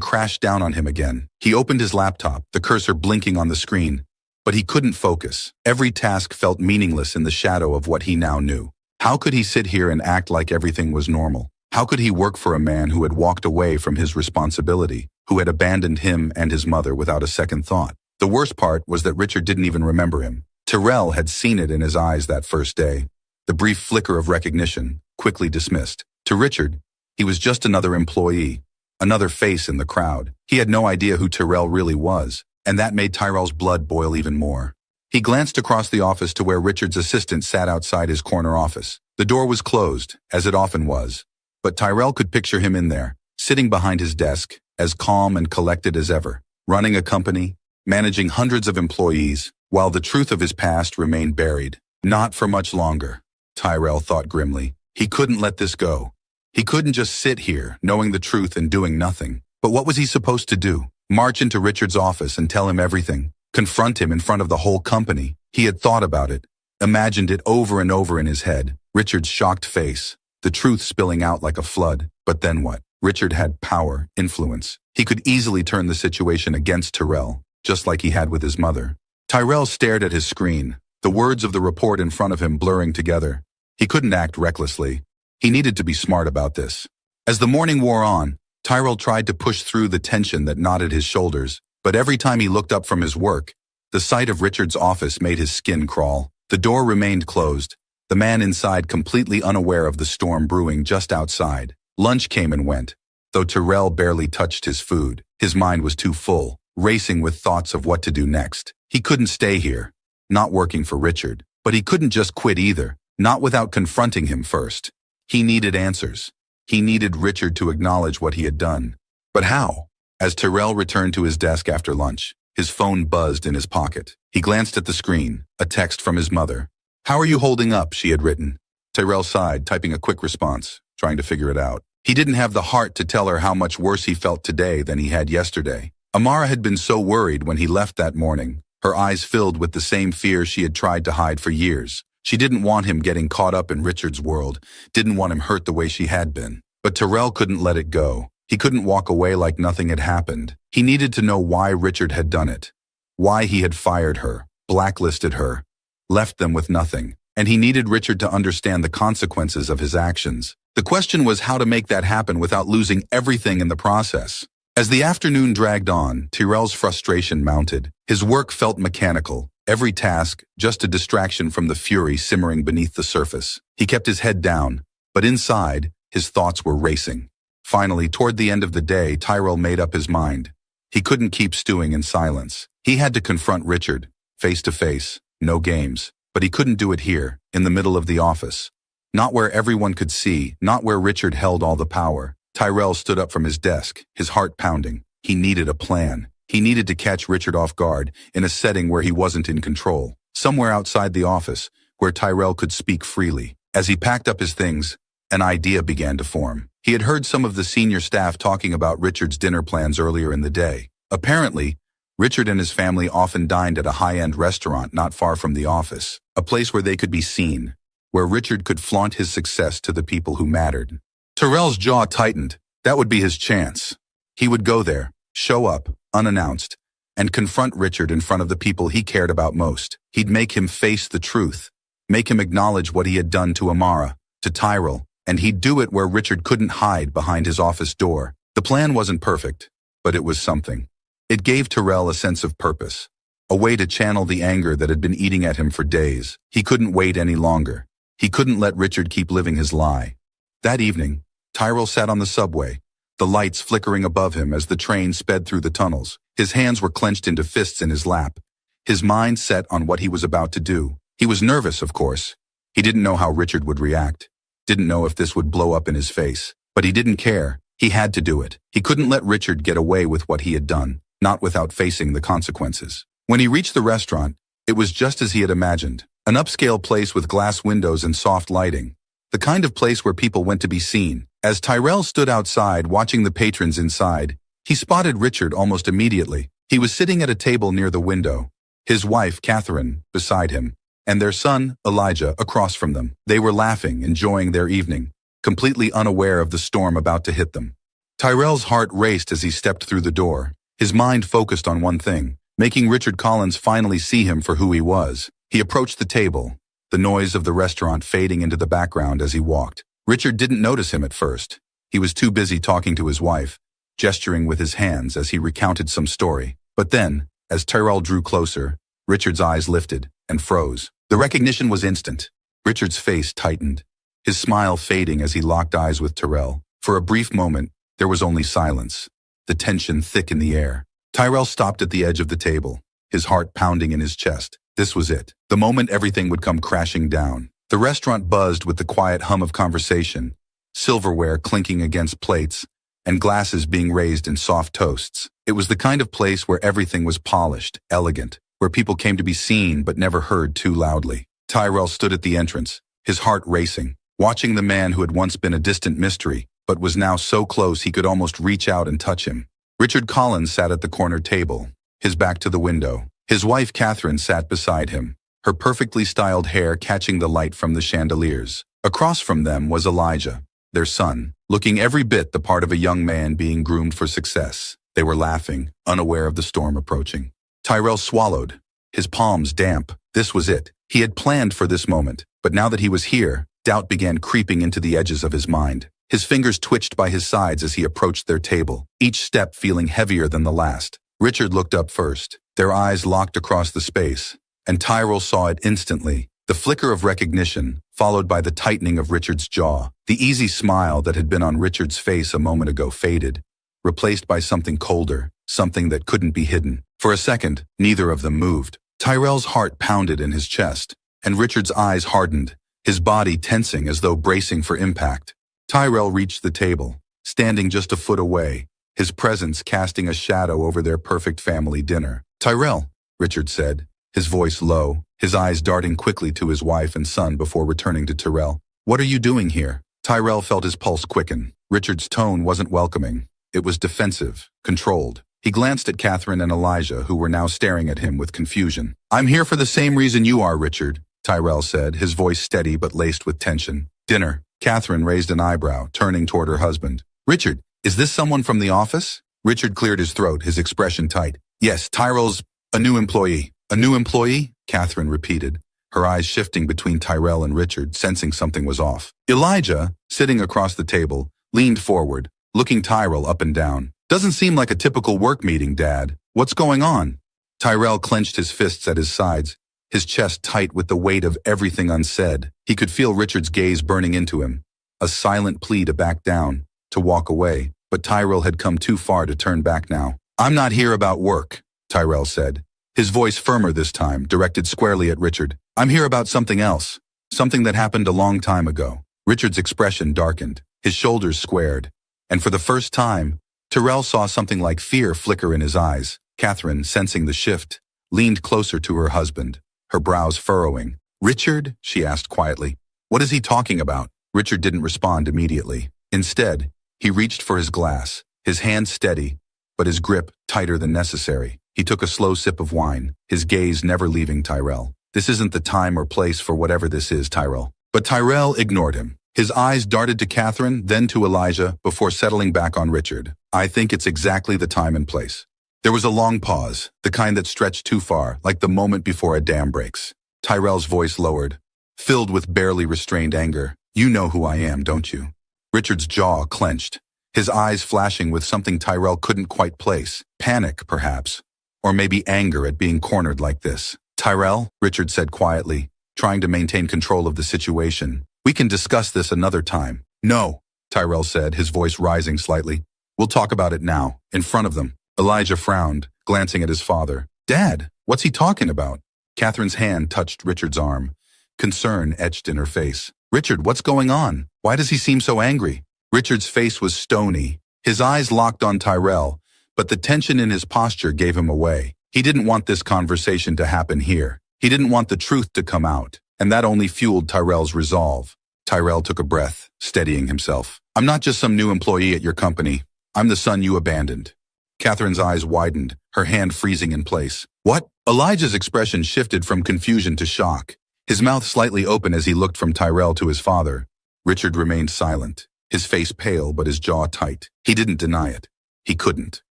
crashed down on him again. He opened his laptop, the cursor blinking on the screen, but he couldn't focus. Every task felt meaningless in the shadow of what he now knew. How could he sit here and act like everything was normal? How could he work for a man who had walked away from his responsibility, who had abandoned him and his mother without a second thought? The worst part was that Richard didn't even remember him. Tyrell had seen it in his eyes that first day. The brief flicker of recognition, quickly dismissed. To Richard, he was just another employee, another face in the crowd. He had no idea who Tyrell really was, and that made Tyrell's blood boil even more. He glanced across the office to where Richard's assistant sat outside his corner office. The door was closed, as it often was, but Tyrell could picture him in there, sitting behind his desk, as calm and collected as ever, running a company, managing hundreds of employees, while the truth of his past remained buried. Not for much longer, Tyrell thought grimly. He couldn't let this go. He couldn't just sit here, knowing the truth and doing nothing. But what was he supposed to do? March into Richard's office and tell him everything? Confront him in front of the whole company? He had thought about it, imagined it over and over in his head. Richard's shocked face, the truth spilling out like a flood. But then what? Richard had power, influence. He could easily turn the situation against Tyrell, just like he had with his mother. Tyrell stared at his screen, the words of the report in front of him blurring together. He couldn't act recklessly. He needed to be smart about this. As the morning wore on, Tyrell tried to push through the tension that knotted his shoulders, but every time he looked up from his work, the sight of Richard's office made his skin crawl. The door remained closed, the man inside completely unaware of the storm brewing just outside. Lunch came and went, though Tyrell barely touched his food. His mind was too full, racing with thoughts of what to do next. He couldn't stay here, not working for Richard, but he couldn't just quit either, not without confronting him first. He needed answers. He needed Richard to acknowledge what he had done. But how? As Tyrell returned to his desk after lunch, his phone buzzed in his pocket. He glanced at the screen, a text from his mother. "How are you holding up?" she had written. Tyrell sighed, typing a quick response, trying to figure it out. He didn't have the heart to tell her how much worse he felt today than he had yesterday. Amara had been so worried when he left that morning, her eyes filled with the same fear she had tried to hide for years. She didn't want him getting caught up in Richard's world, didn't want him hurt the way she had been. But Tyrell couldn't let it go. He couldn't walk away like nothing had happened. He needed to know why Richard had done it. Why he had fired her, blacklisted her, left them with nothing. And he needed Richard to understand the consequences of his actions. The question was how to make that happen without losing everything in the process. As the afternoon dragged on, Tyrell's frustration mounted. His work felt mechanical. Every task, just a distraction from the fury simmering beneath the surface. He kept his head down, but inside, his thoughts were racing. Finally, toward the end of the day, Tyrell made up his mind. He couldn't keep stewing in silence. He had to confront Richard, face to face, no games. But he couldn't do it here, in the middle of the office. Not where everyone could see, not where Richard held all the power. Tyrell stood up from his desk, his heart pounding. He needed a plan. He needed to catch Richard off guard, in a setting where he wasn't in control. Somewhere outside the office, where Tyrell could speak freely. As he packed up his things, an idea began to form. He had heard some of the senior staff talking about Richard's dinner plans earlier in the day. Apparently, Richard and his family often dined at a high-end restaurant not far from the office, a place where they could be seen, where Richard could flaunt his success to the people who mattered. Tyrell's jaw tightened. That would be his chance. He would go there, show up, unannounced, and confront Richard in front of the people he cared about most. He'd make him face the truth, make him acknowledge what he had done to Amara, to Tyrell, and he'd do it where Richard couldn't hide behind his office door. The plan wasn't perfect, but it was something. It gave Tyrell a sense of purpose, a way to channel the anger that had been eating at him for days. He couldn't wait any longer. He couldn't let Richard keep living his lie. That evening, Tyrell sat on the subway, the lights flickering above him as the train sped through the tunnels. His hands were clenched into fists in his lap, his mind set on what he was about to do. He was nervous, of course. He didn't know how Richard would react, didn't know if this would blow up in his face. But he didn't care. He had to do it. He couldn't let Richard get away with what he had done, not without facing the consequences. When he reached the restaurant, it was just as he had imagined. An upscale place with glass windows and soft lighting. The kind of place where people went to be seen. As Tyrell stood outside watching the patrons inside, he spotted Richard almost immediately. He was sitting at a table near the window, his wife, Catherine, beside him, and their son, Elijah, across from them. They were laughing, enjoying their evening, completely unaware of the storm about to hit them. Tyrell's heart raced as he stepped through the door, his mind focused on one thing, making Richard Collins finally see him for who he was. He approached the table, the noise of the restaurant fading into the background as he walked. Richard didn't notice him at first. He was too busy talking to his wife, gesturing with his hands as he recounted some story. But then, as Tyrell drew closer, Richard's eyes lifted and froze. The recognition was instant. Richard's face tightened, his smile fading as he locked eyes with Tyrell. For a brief moment, there was only silence, the tension thick in the air. Tyrell stopped at the edge of the table, his heart pounding in his chest. This was it, the moment everything would come crashing down. The restaurant buzzed with the quiet hum of conversation, silverware clinking against plates, and glasses being raised in soft toasts. It was the kind of place where everything was polished, elegant, where people came to be seen but never heard too loudly. Tyrell stood at the entrance, his heart racing, watching the man who had once been a distant mystery, but was now so close he could almost reach out and touch him. Richard Collins sat at the corner table, his back to the window. His wife Catherine sat beside him, her perfectly styled hair catching the light from the chandeliers. Across from them was Elijah, their son, looking every bit the part of a young man being groomed for success. They were laughing, unaware of the storm approaching. Tyrell swallowed, his palms damp. This was it. He had planned for this moment, but now that he was here, doubt began creeping into the edges of his mind. His fingers twitched by his sides as he approached their table, each step feeling heavier than the last. Richard looked up first. Their eyes locked across the space, and Tyrell saw it instantly. The flicker of recognition, followed by the tightening of Richard's jaw. The easy smile that had been on Richard's face a moment ago faded, replaced by something colder, something that couldn't be hidden. For a second, neither of them moved. Tyrell's heart pounded in his chest, and Richard's eyes hardened, his body tensing as though bracing for impact. Tyrell reached the table, standing just a foot away, his presence casting a shadow over their perfect family dinner. "Tyrell," Richard said, his voice low, his eyes darting quickly to his wife and son before returning to Tyrell. "What are you doing here?" Tyrell felt his pulse quicken. Richard's tone wasn't welcoming. It was defensive, controlled. He glanced at Catherine and Elijah, who were now staring at him with confusion. "I'm here for the same reason you are, Richard," Tyrell said, his voice steady but laced with tension. "Dinner." Catherine raised an eyebrow, turning toward her husband. Richard, is this someone from the office? Richard cleared his throat, his expression tight. Yes, Tyrell's a new employee. A new employee? Catherine repeated, her eyes shifting between Tyrell and Richard, sensing something was off. Elijah, sitting across the table, leaned forward, looking Tyrell up and down. Doesn't seem like a typical work meeting, Dad. What's going on? Tyrell clenched his fists at his sides, his chest tight with the weight of everything unsaid. He could feel Richard's gaze burning into him, a silent plea to back down, to walk away, but Tyrell had come too far to turn back now. I'm not here about work, Tyrell said, his voice firmer this time, directed squarely at Richard. I'm here about something else, something that happened a long time ago. Richard's expression darkened, his shoulders squared, and for the first time, Tyrell saw something like fear flicker in his eyes. Catherine, sensing the shift, leaned closer to her husband, her brows furrowing. Richard, she asked quietly, what is he talking about? Richard didn't respond immediately. Instead, he reached for his glass, his hand steady, but his grip tighter than necessary. He took a slow sip of wine, his gaze never leaving Tyrell. This isn't the time or place for whatever this is, Tyrell. But Tyrell ignored him. His eyes darted to Catherine, then to Elijah, before settling back on Richard. I think it's exactly the time and place. There was a long pause, the kind that stretched too far, like the moment before a dam breaks. Tyrell's voice lowered, filled with barely restrained anger. You know who I am, don't you? Richard's jaw clenched, his eyes flashing with something Tyrell couldn't quite place. Panic, perhaps, or maybe anger at being cornered like this. Tyrell, Richard said quietly, trying to maintain control of the situation. We can discuss this another time. No, Tyrell said, his voice rising slightly. We'll talk about it now, in front of them. Elijah frowned, glancing at his father. Dad, what's he talking about? Catherine's hand touched Richard's arm, concern etched in her face. Richard, what's going on? Why does he seem so angry? Richard's face was stony, his eyes locked on Tyrell, but the tension in his posture gave him away. He didn't want this conversation to happen here. He didn't want the truth to come out, and that only fueled Tyrell's resolve. Tyrell took a breath, steadying himself. I'm not just some new employee at your company. I'm the son you abandoned. Catherine's eyes widened, her hand freezing in place. What? Elijah's expression shifted from confusion to shock, his mouth slightly open as he looked from Tyrell to his father. Richard remained silent, his face pale but his jaw tight. He didn't deny it. He couldn't.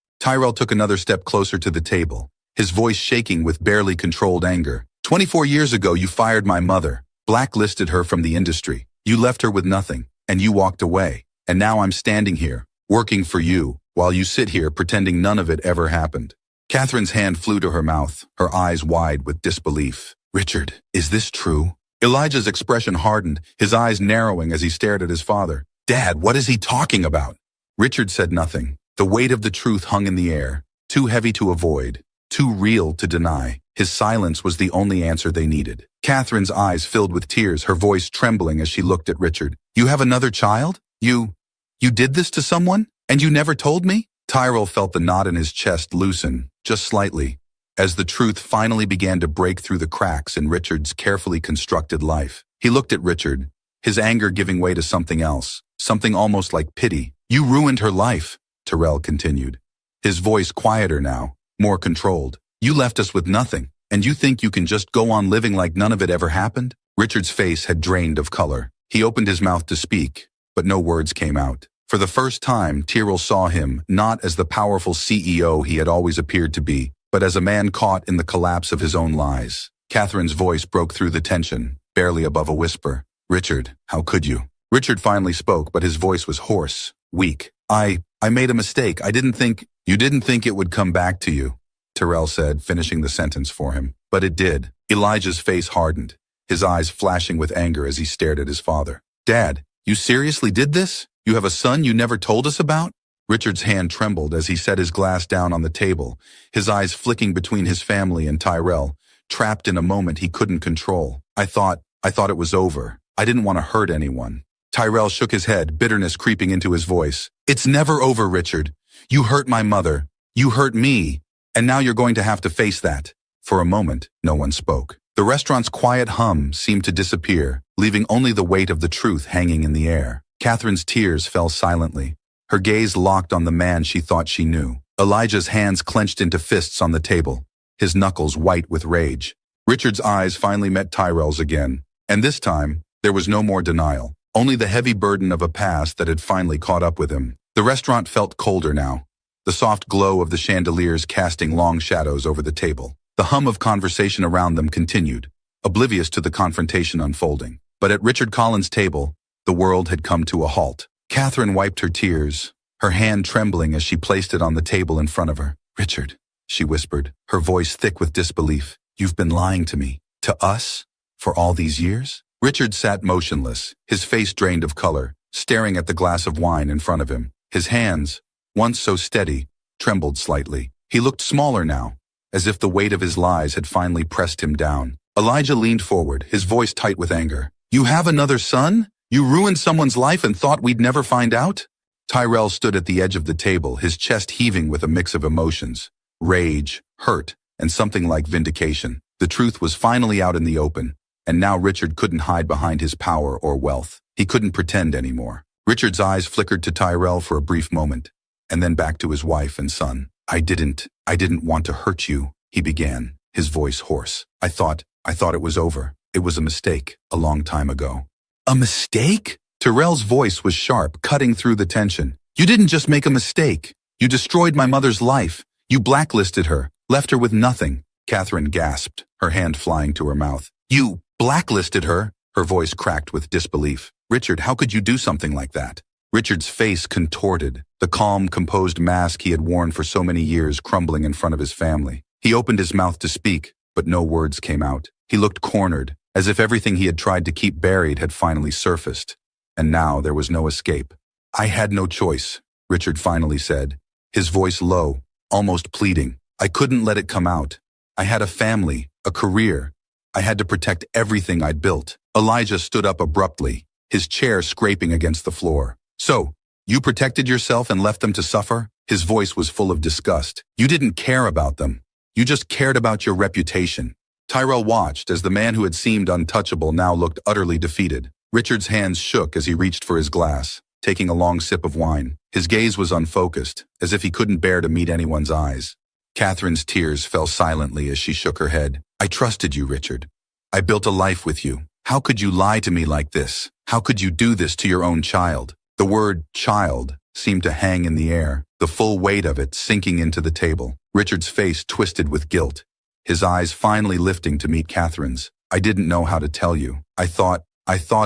Tyrell took another step closer to the table, his voice shaking with barely controlled anger. 24 years ago, you fired my mother, blacklisted her from the industry. You left her with nothing, and you walked away. And now I'm standing here, working for you, while you sit here pretending none of it ever happened. Catherine's hand flew to her mouth, her eyes wide with disbelief. Richard, is this true? Elijah's expression hardened, his eyes narrowing as he stared at his father. Dad, what is he talking about? Richard said nothing. The weight of the truth hung in the air, too heavy to avoid, too real to deny. His silence was the only answer they needed. Catherine's eyes filled with tears, her voice trembling as she looked at Richard. You have another child? You did this to someone? And you never told me? Tyrell felt the knot in his chest loosen, just slightly, as the truth finally began to break through the cracks in Richard's carefully constructed life. He looked at Richard, his anger giving way to something else, something almost like pity. You ruined her life, Tyrell continued, his voice quieter now, more controlled. You left us with nothing, and you think you can just go on living like none of it ever happened? Richard's face had drained of color. He opened his mouth to speak, but no words came out. For the first time, Tyrell saw him not as the powerful CEO he had always appeared to be, but as a man caught in the collapse of his own lies. Catherine's voice broke through the tension, barely above a whisper. Richard, how could you? Richard finally spoke, but his voice was hoarse, weak. I made a mistake. You didn't think it would come back to you, Tyrell said, finishing the sentence for him. But it did. Elijah's face hardened, his eyes flashing with anger as he stared at his father. Dad, you seriously did this? You have a son you never told us about? Richard's hand trembled as he set his glass down on the table, his eyes flicking between his family and Tyrell, trapped in a moment he couldn't control. I thought it was over. I didn't want to hurt anyone. Tyrell shook his head, bitterness creeping into his voice. It's never over, Richard. You hurt my mother. You hurt me. And now you're going to have to face that. For a moment, no one spoke. The restaurant's quiet hum seemed to disappear, leaving only the weight of the truth hanging in the air. Catherine's tears fell silently, her gaze locked on the man she thought she knew. Elijah's hands clenched into fists on the table, his knuckles white with rage. Richard's eyes finally met Tyrell's again, and this time, there was no more denial. only the heavy burden of a past that had finally caught up with him. The restaurant felt colder now, the soft glow of the chandeliers casting long shadows over the table. The hum of conversation around them continued, oblivious to the confrontation unfolding. But at Richard Collins' table, the world had come to a halt. Catherine wiped her tears, her hand trembling as she placed it on the table in front of her. "Richard," she whispered, her voice thick with disbelief, "you've been lying to me, to us, for all these years?" Richard sat motionless, his face drained of color, staring at the glass of wine in front of him. His hands, once so steady, trembled slightly. He looked smaller now, as if the weight of his lies had finally pressed him down. Elijah leaned forward, his voice tight with anger. "You have another son? You ruined someone's life and thought we'd never find out?" Tyrell stood at the edge of the table, his chest heaving with a mix of emotions. Rage, hurt, and something like vindication. The truth was finally out in the open, and now Richard couldn't hide behind his power or wealth. He couldn't pretend anymore. Richard's eyes flickered to Tyrell for a brief moment, and then back to his wife and son. I didn't want to hurt you," he began, his voice hoarse. I thought it was over. It was a mistake, a long time ago." "A mistake?" Tyrell's voice was sharp, cutting through the tension. "You didn't just make a mistake. You destroyed my mother's life. You blacklisted her, left her with nothing." Catherine gasped, her hand flying to her mouth. "You blacklisted her?" Her voice cracked with disbelief. "Richard, how could you do something like that?" Richard's face contorted, the calm, composed mask he had worn for so many years crumbling in front of his family. He opened his mouth to speak, but no words came out. He looked cornered, as if everything he had tried to keep buried had finally surfaced. And now there was no escape. "I had no choice," Richard finally said, his voice low, almost pleading. "I couldn't let it come out. I had a family, a career. I had to protect everything I'd built." Elijah stood up abruptly, his chair scraping against the floor. "So, you protected yourself and left them to suffer?" His voice was full of disgust. "You didn't care about them. You just cared about your reputation." Tyrell watched as the man who had seemed untouchable now looked utterly defeated. Richard's hands shook as he reached for his glass, taking a long sip of wine. His gaze was unfocused, as if he couldn't bear to meet anyone's eyes. Catherine's tears fell silently as she shook her head. "I trusted you, Richard. I built a life with you. How could you lie to me like this? How could you do this to your own child?" The word child seemed to hang in the air, the full weight of it sinking into the table. Richard's face twisted with guilt, his eyes finally lifting to meet Catherine's. "I didn't know how to tell you. I thought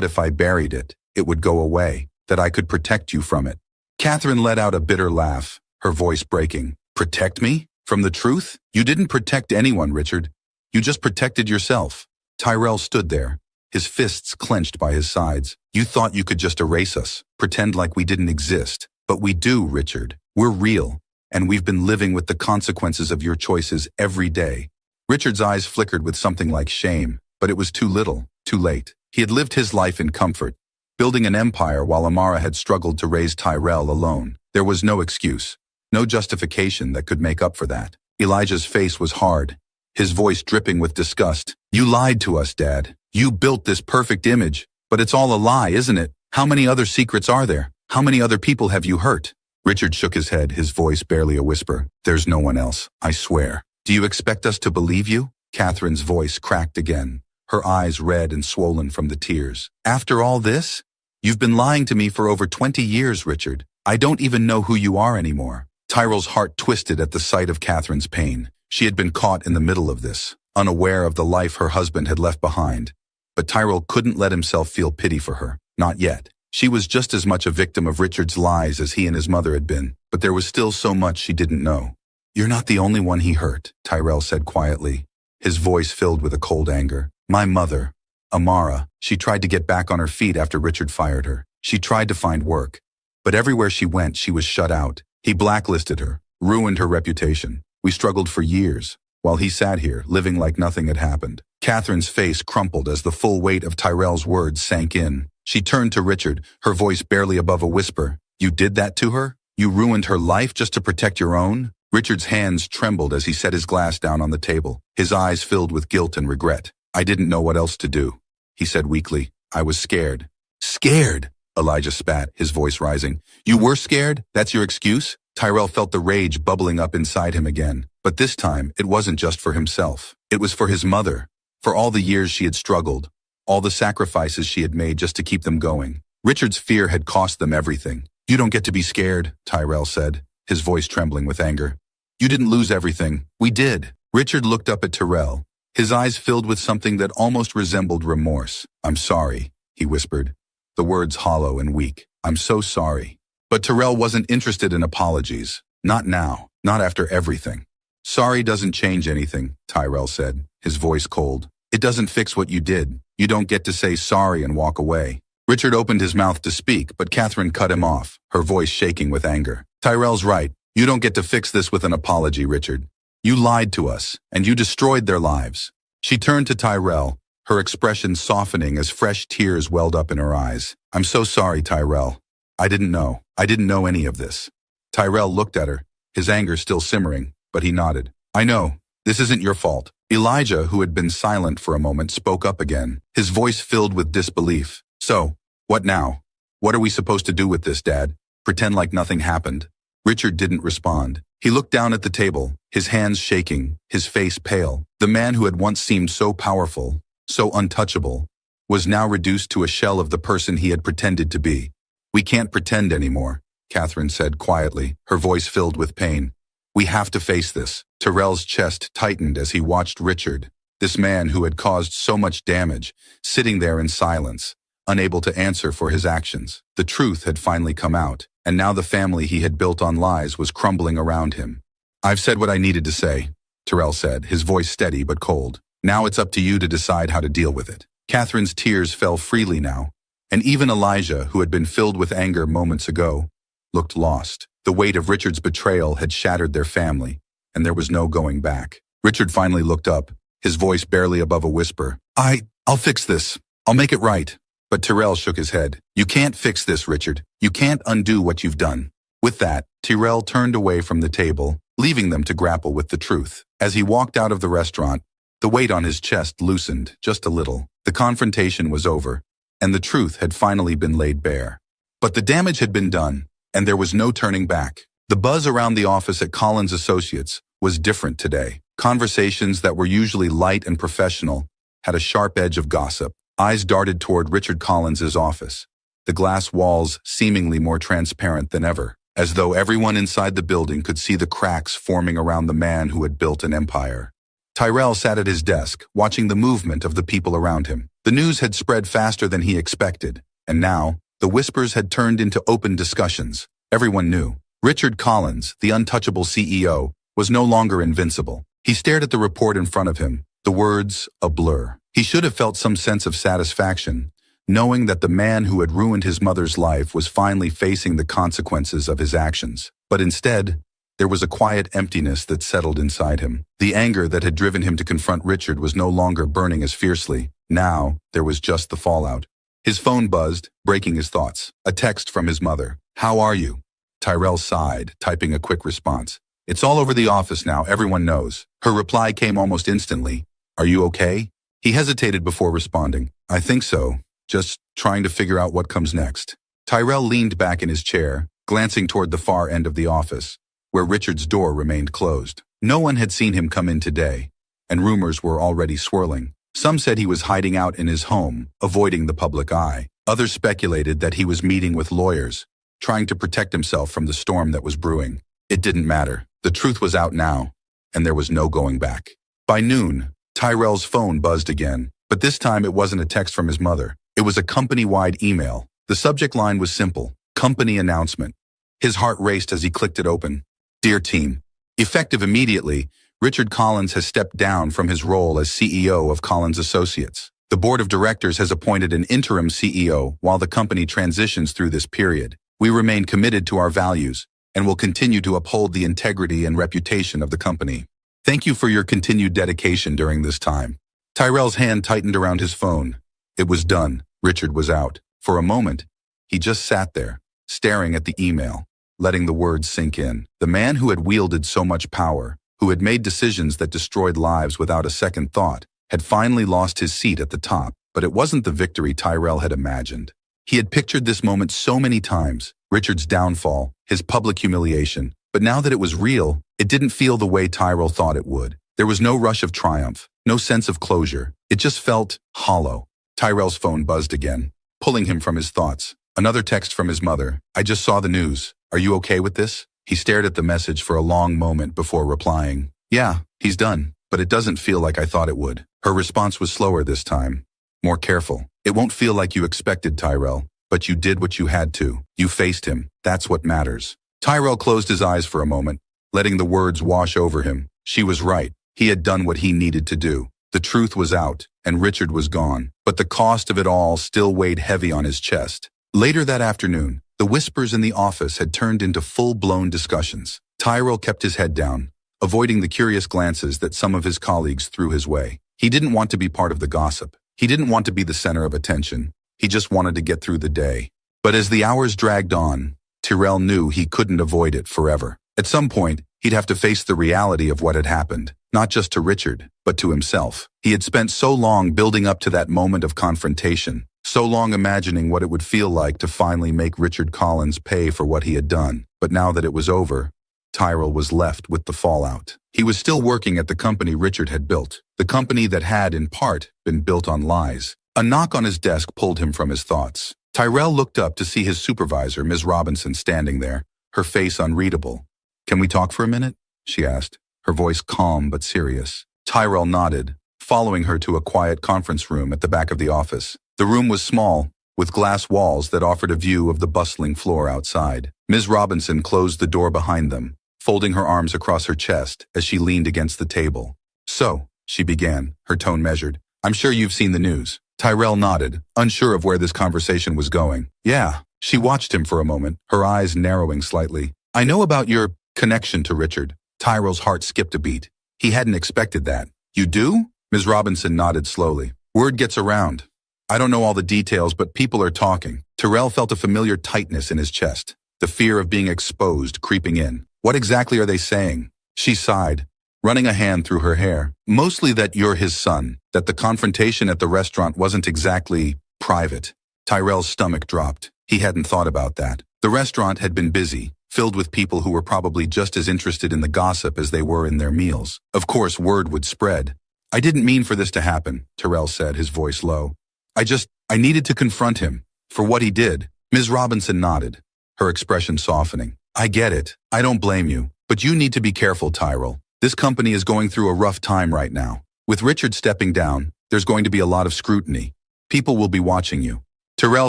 if I buried it, it would go away, that I could protect you from it." Catherine let out a bitter laugh, her voice breaking. "Protect me? From the truth? You didn't protect anyone, Richard. You just protected yourself." Tyrell stood there, his fists clenched by his sides. "You thought you could just erase us, pretend like we didn't exist. But we do, Richard. We're real, and we've been living with the consequences of your choices every day." Richard's eyes flickered with something like shame, but it was too little, too late. He had lived his life in comfort, building an empire while Amara had struggled to raise Tyrell alone. There was no excuse, no justification that could make up for that. Elijah's face was hard, his voice dripping with disgust. "You lied to us, Dad. You built this perfect image, but it's all a lie, isn't it? How many other secrets are there? How many other people have you hurt?" Richard shook his head, his voice barely a whisper. "There's no one else, I swear." "Do you expect us to believe you?" Catherine's voice cracked again, her eyes red and swollen from the tears. "After all this? You've been lying to me for over 20 years, Richard. I don't even know who you are anymore." Tyrell's heart twisted at the sight of Catherine's pain. She had been caught in the middle of this, unaware of the life her husband had left behind. But Tyrell couldn't let himself feel pity for her. Not yet. She was just as much a victim of Richard's lies as he and his mother had been, but there was still so much she didn't know. "You're not the only one he hurt," Tyrell said quietly, his voice filled with a cold anger. "My mother, Amara, she tried to get back on her feet after Richard fired her. She tried to find work, but everywhere she went, she was shut out. He blacklisted her, ruined her reputation. We struggled for years, while he sat here, living like nothing had happened." Catherine's face crumpled as the full weight of Tyrell's words sank in. She turned to Richard, her voice barely above a whisper. "You did that to her? You ruined her life just to protect your own?" Richard's hands trembled as he set his glass down on the table, his eyes filled with guilt and regret. "I didn't know what else to do," he said weakly. "I was scared." "Scared?" Elijah spat, his voice rising. "You were scared? That's your excuse?" Tyrell felt the rage bubbling up inside him again. But this time, it wasn't just for himself. It was for his mother, for all the years she had struggled, all the sacrifices she had made just to keep them going. Richard's fear had cost them everything. "You don't get to be scared," Tyrell said, his voice trembling with anger. "You didn't lose everything. We did." Richard looked up at Tyrell, his eyes filled with something that almost resembled remorse. "I'm sorry," he whispered, the words hollow and weak. "I'm so sorry." But Tyrell wasn't interested in apologies. Not now, not after everything. "Sorry doesn't change anything," Tyrell said, his voice cold. "It doesn't fix what you did. You don't get to say sorry and walk away." Richard opened his mouth to speak, but Catherine cut him off, her voice shaking with anger. "Tyrell's right. You don't get to fix this with an apology, Richard. You lied to us, and you destroyed their lives." She turned to Tyrell, her expression softening as fresh tears welled up in her eyes. "I'm so sorry, Tyrell. I didn't know. I didn't know any of this." Tyrell looked at her, his anger still simmering, but he nodded. "I know. This isn't your fault." Elijah, who had been silent for a moment, spoke up again, his voice filled with disbelief. "So, what now? What are we supposed to do with this, Dad? Pretend like nothing happened?" Richard didn't respond. He looked down at the table, his hands shaking, his face pale. The man who had once seemed so powerful, so untouchable, was now reduced to a shell of the person he had pretended to be. "We can't pretend anymore," Catherine said quietly, her voice filled with pain. "We have to face this." Tyrell's chest tightened as he watched Richard, this man who had caused so much damage, sitting there in silence, unable to answer for his actions. The truth had finally come out, and now the family he had built on lies was crumbling around him. "I've said what I needed to say," Tyrell said, his voice steady but cold. "Now it's up to you to decide how to deal with it." Catherine's tears fell freely now, and even Elijah, who had been filled with anger moments ago, looked lost. The weight of Richard's betrayal had shattered their family, and there was no going back. Richard finally looked up, his voice barely above a whisper. I'll fix this. I'll make it right." But Tyrell shook his head. "You can't fix this, Richard. You can't undo what you've done." With that, Tyrell turned away from the table, leaving them to grapple with the truth. As he walked out of the restaurant, the weight on his chest loosened just a little. The confrontation was over, and the truth had finally been laid bare. But the damage had been done, and there was no turning back. The buzz around the office at Collins Associates was different today. Conversations that were usually light and professional had a sharp edge of gossip. Eyes darted toward Richard Collins's office, the glass walls seemingly more transparent than ever, as though everyone inside the building could see the cracks forming around the man who had built an empire. Tyrell sat at his desk, watching the movement of the people around him. The news had spread faster than he expected, and now, the whispers had turned into open discussions. Everyone knew. Richard Collins, the untouchable CEO, was no longer invincible. He stared at the report in front of him, the words a blur. He should have felt some sense of satisfaction, knowing that the man who had ruined his mother's life was finally facing the consequences of his actions. But instead, there was a quiet emptiness that settled inside him. The anger that had driven him to confront Richard was no longer burning as fiercely. Now, there was just the fallout. His phone buzzed, breaking his thoughts. A text from his mother. "How are you?" Tyrell sighed, typing a quick response. "It's all over the office now, everyone knows." Her reply came almost instantly. "Are you okay?" He hesitated before responding. "I think so. Just trying to figure out what comes next." Tyrell leaned back in his chair, glancing toward the far end of the office, where Richard's door remained closed. No one had seen him come in today, and rumors were already swirling. Some said he was hiding out in his home, avoiding the public eye. Others speculated that he was meeting with lawyers, trying to protect himself from the storm that was brewing. It didn't matter. The truth was out now, and there was no going back. By noon, Tyrell's phone buzzed again, but this time it wasn't a text from his mother. It was a company-wide email. The subject line was simple: company announcement. His heart raced as he clicked it open. "Dear team, effective immediately, Richard Collins has stepped down from his role as CEO of Collins Associates. The board of directors has appointed an interim CEO while the company transitions through this period. We remain committed to our values and will continue to uphold the integrity and reputation of the company. Thank you for your continued dedication during this time." Tyrell's hand tightened around his phone. It was done. Richard was out. For a moment, he just sat there, staring at the email, letting the words sink in. The man who had wielded so much power, who had made decisions that destroyed lives without a second thought, had finally lost his seat at the top. But it wasn't the victory Tyrell had imagined. He had pictured this moment so many times, Richard's downfall, his public humiliation. But now that it was real, it didn't feel the way Tyrell thought it would. There was no rush of triumph, no sense of closure. It just felt hollow. Tyrell's phone buzzed again, pulling him from his thoughts. Another text from his mother. I just saw the news. Are you okay with this? He stared at the message for a long moment before replying. Yeah, he's done, but it doesn't feel like I thought it would. Her response was slower this time. More careful. It won't feel like you expected, Tyrell, but you did what you had to. You faced him. That's what matters. Tyrell closed his eyes for a moment, letting the words wash over him. She was right. He had done what he needed to do. The truth was out, and Richard was gone, but the cost of it all still weighed heavy on his chest. Later that afternoon, the whispers in the office had turned into full-blown discussions. Tyrell kept his head down, avoiding the curious glances that some of his colleagues threw his way. He didn't want to be part of the gossip. He didn't want to be the center of attention. He just wanted to get through the day. But as the hours dragged on, Tyrell knew he couldn't avoid it forever. At some point, he'd have to face the reality of what had happened, not just to Richard, but to himself. He had spent so long building up to that moment of confrontation, so long imagining what it would feel like to finally make Richard Collins pay for what he had done. But now that it was over, Tyrell was left with the fallout. He was still working at the company Richard had built, the company that had, in part, been built on lies. A knock on his desk pulled him from his thoughts. Tyrell looked up to see his supervisor, Ms. Robinson, standing there, her face unreadable. Can we talk for a minute? She asked, her voice calm but serious. Tyrell nodded, following her to a quiet conference room at the back of the office. The room was small, with glass walls that offered a view of the bustling floor outside. Ms. Robinson closed the door behind them, folding her arms across her chest as she leaned against the table. So, she began, her tone measured, I'm sure you've seen the news. Tyrell nodded, unsure of where this conversation was going. Yeah. She watched him for a moment, her eyes narrowing slightly. I know about your connection to Richard. Tyrell's heart skipped a beat. He hadn't expected that. You do? Ms. Robinson nodded slowly. Word gets around. I don't know all the details, but people are talking. Tyrell felt a familiar tightness in his chest, the fear of being exposed creeping in. What exactly are they saying? She sighed, running a hand through her hair. Mostly that you're his son, that the confrontation at the restaurant wasn't exactly private. Tyrell's stomach dropped. He hadn't thought about that. The restaurant had been busy, filled with people who were probably just as interested in the gossip as they were in their meals. Of course, word would spread. I didn't mean for this to happen, Tyrell said, his voice low. I needed to confront him for what he did. Ms. Robinson nodded, her expression softening. I get it. I don't blame you. But you need to be careful, Tyrell. This company is going through a rough time right now. With Richard stepping down, there's going to be a lot of scrutiny. People will be watching you. Tyrell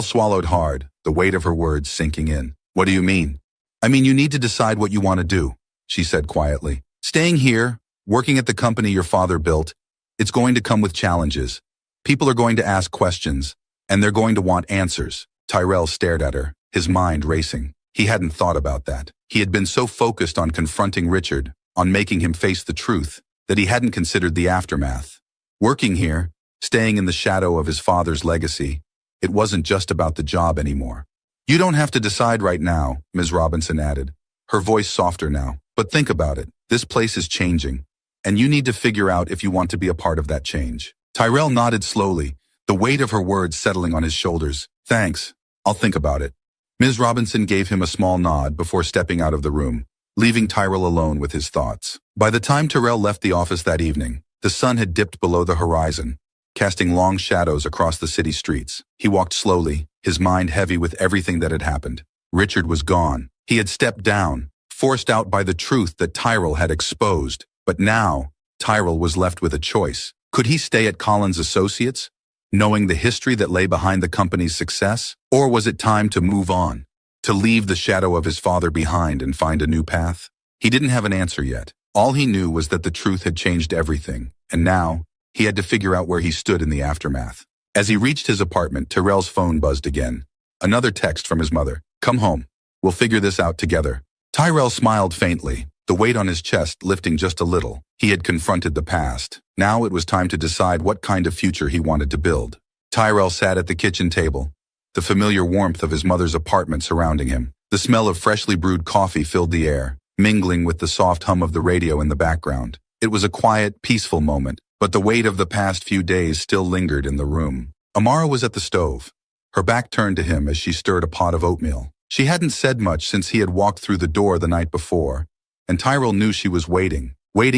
swallowed hard, the weight of her words sinking in. What do you mean? I mean, you need to decide what you want to do, she said quietly. Staying here, working at the company your father built, it's going to come with challenges. People are going to ask questions, and they're going to want answers. Tyrell stared at her, his mind racing. He hadn't thought about that. He had been so focused on confronting Richard, on making him face the truth, that he hadn't considered the aftermath. Working here, staying in the shadow of his father's legacy, it wasn't just about the job anymore. You don't have to decide right now, Ms. Robinson added, her voice softer now. But think about it. This place is changing, and you need to figure out if you want to be a part of that change. Tyrell nodded slowly, the weight of her words settling on his shoulders. Thanks. I'll think about it. Ms. Robinson gave him a small nod before stepping out of the room, leaving Tyrell alone with his thoughts. By the time Tyrell left the office that evening, the sun had dipped below the horizon, casting long shadows across the city streets. He walked slowly, his mind heavy with everything that had happened. Richard was gone. He had stepped down, forced out by the truth that Tyrell had exposed. But now, Tyrell was left with a choice. Could he stay at Collins Associates, knowing the history that lay behind the company's success? Or was it time to move on, to leave the shadow of his father behind and find a new path? He didn't have an answer yet. All he knew was that the truth had changed everything, and now, he had to figure out where he stood in the aftermath. As he reached his apartment, Tyrell's phone buzzed again. Another text from his mother. Come home. We'll figure this out together. Tyrell smiled faintly, the weight on his chest lifting just a little. He had confronted the past. Now it was time to decide what kind of future he wanted to build. Tyrell sat at the kitchen table, the familiar warmth of his mother's apartment surrounding him. The smell of freshly brewed coffee filled the air, mingling with the soft hum of the radio in the background. It was a quiet, peaceful moment, but the weight of the past few days still lingered in the room. Amara was at the stove, her back turned to him as she stirred a pot of oatmeal. She hadn't said much since he had walked through the door the night before, and Tyrell knew she was waiting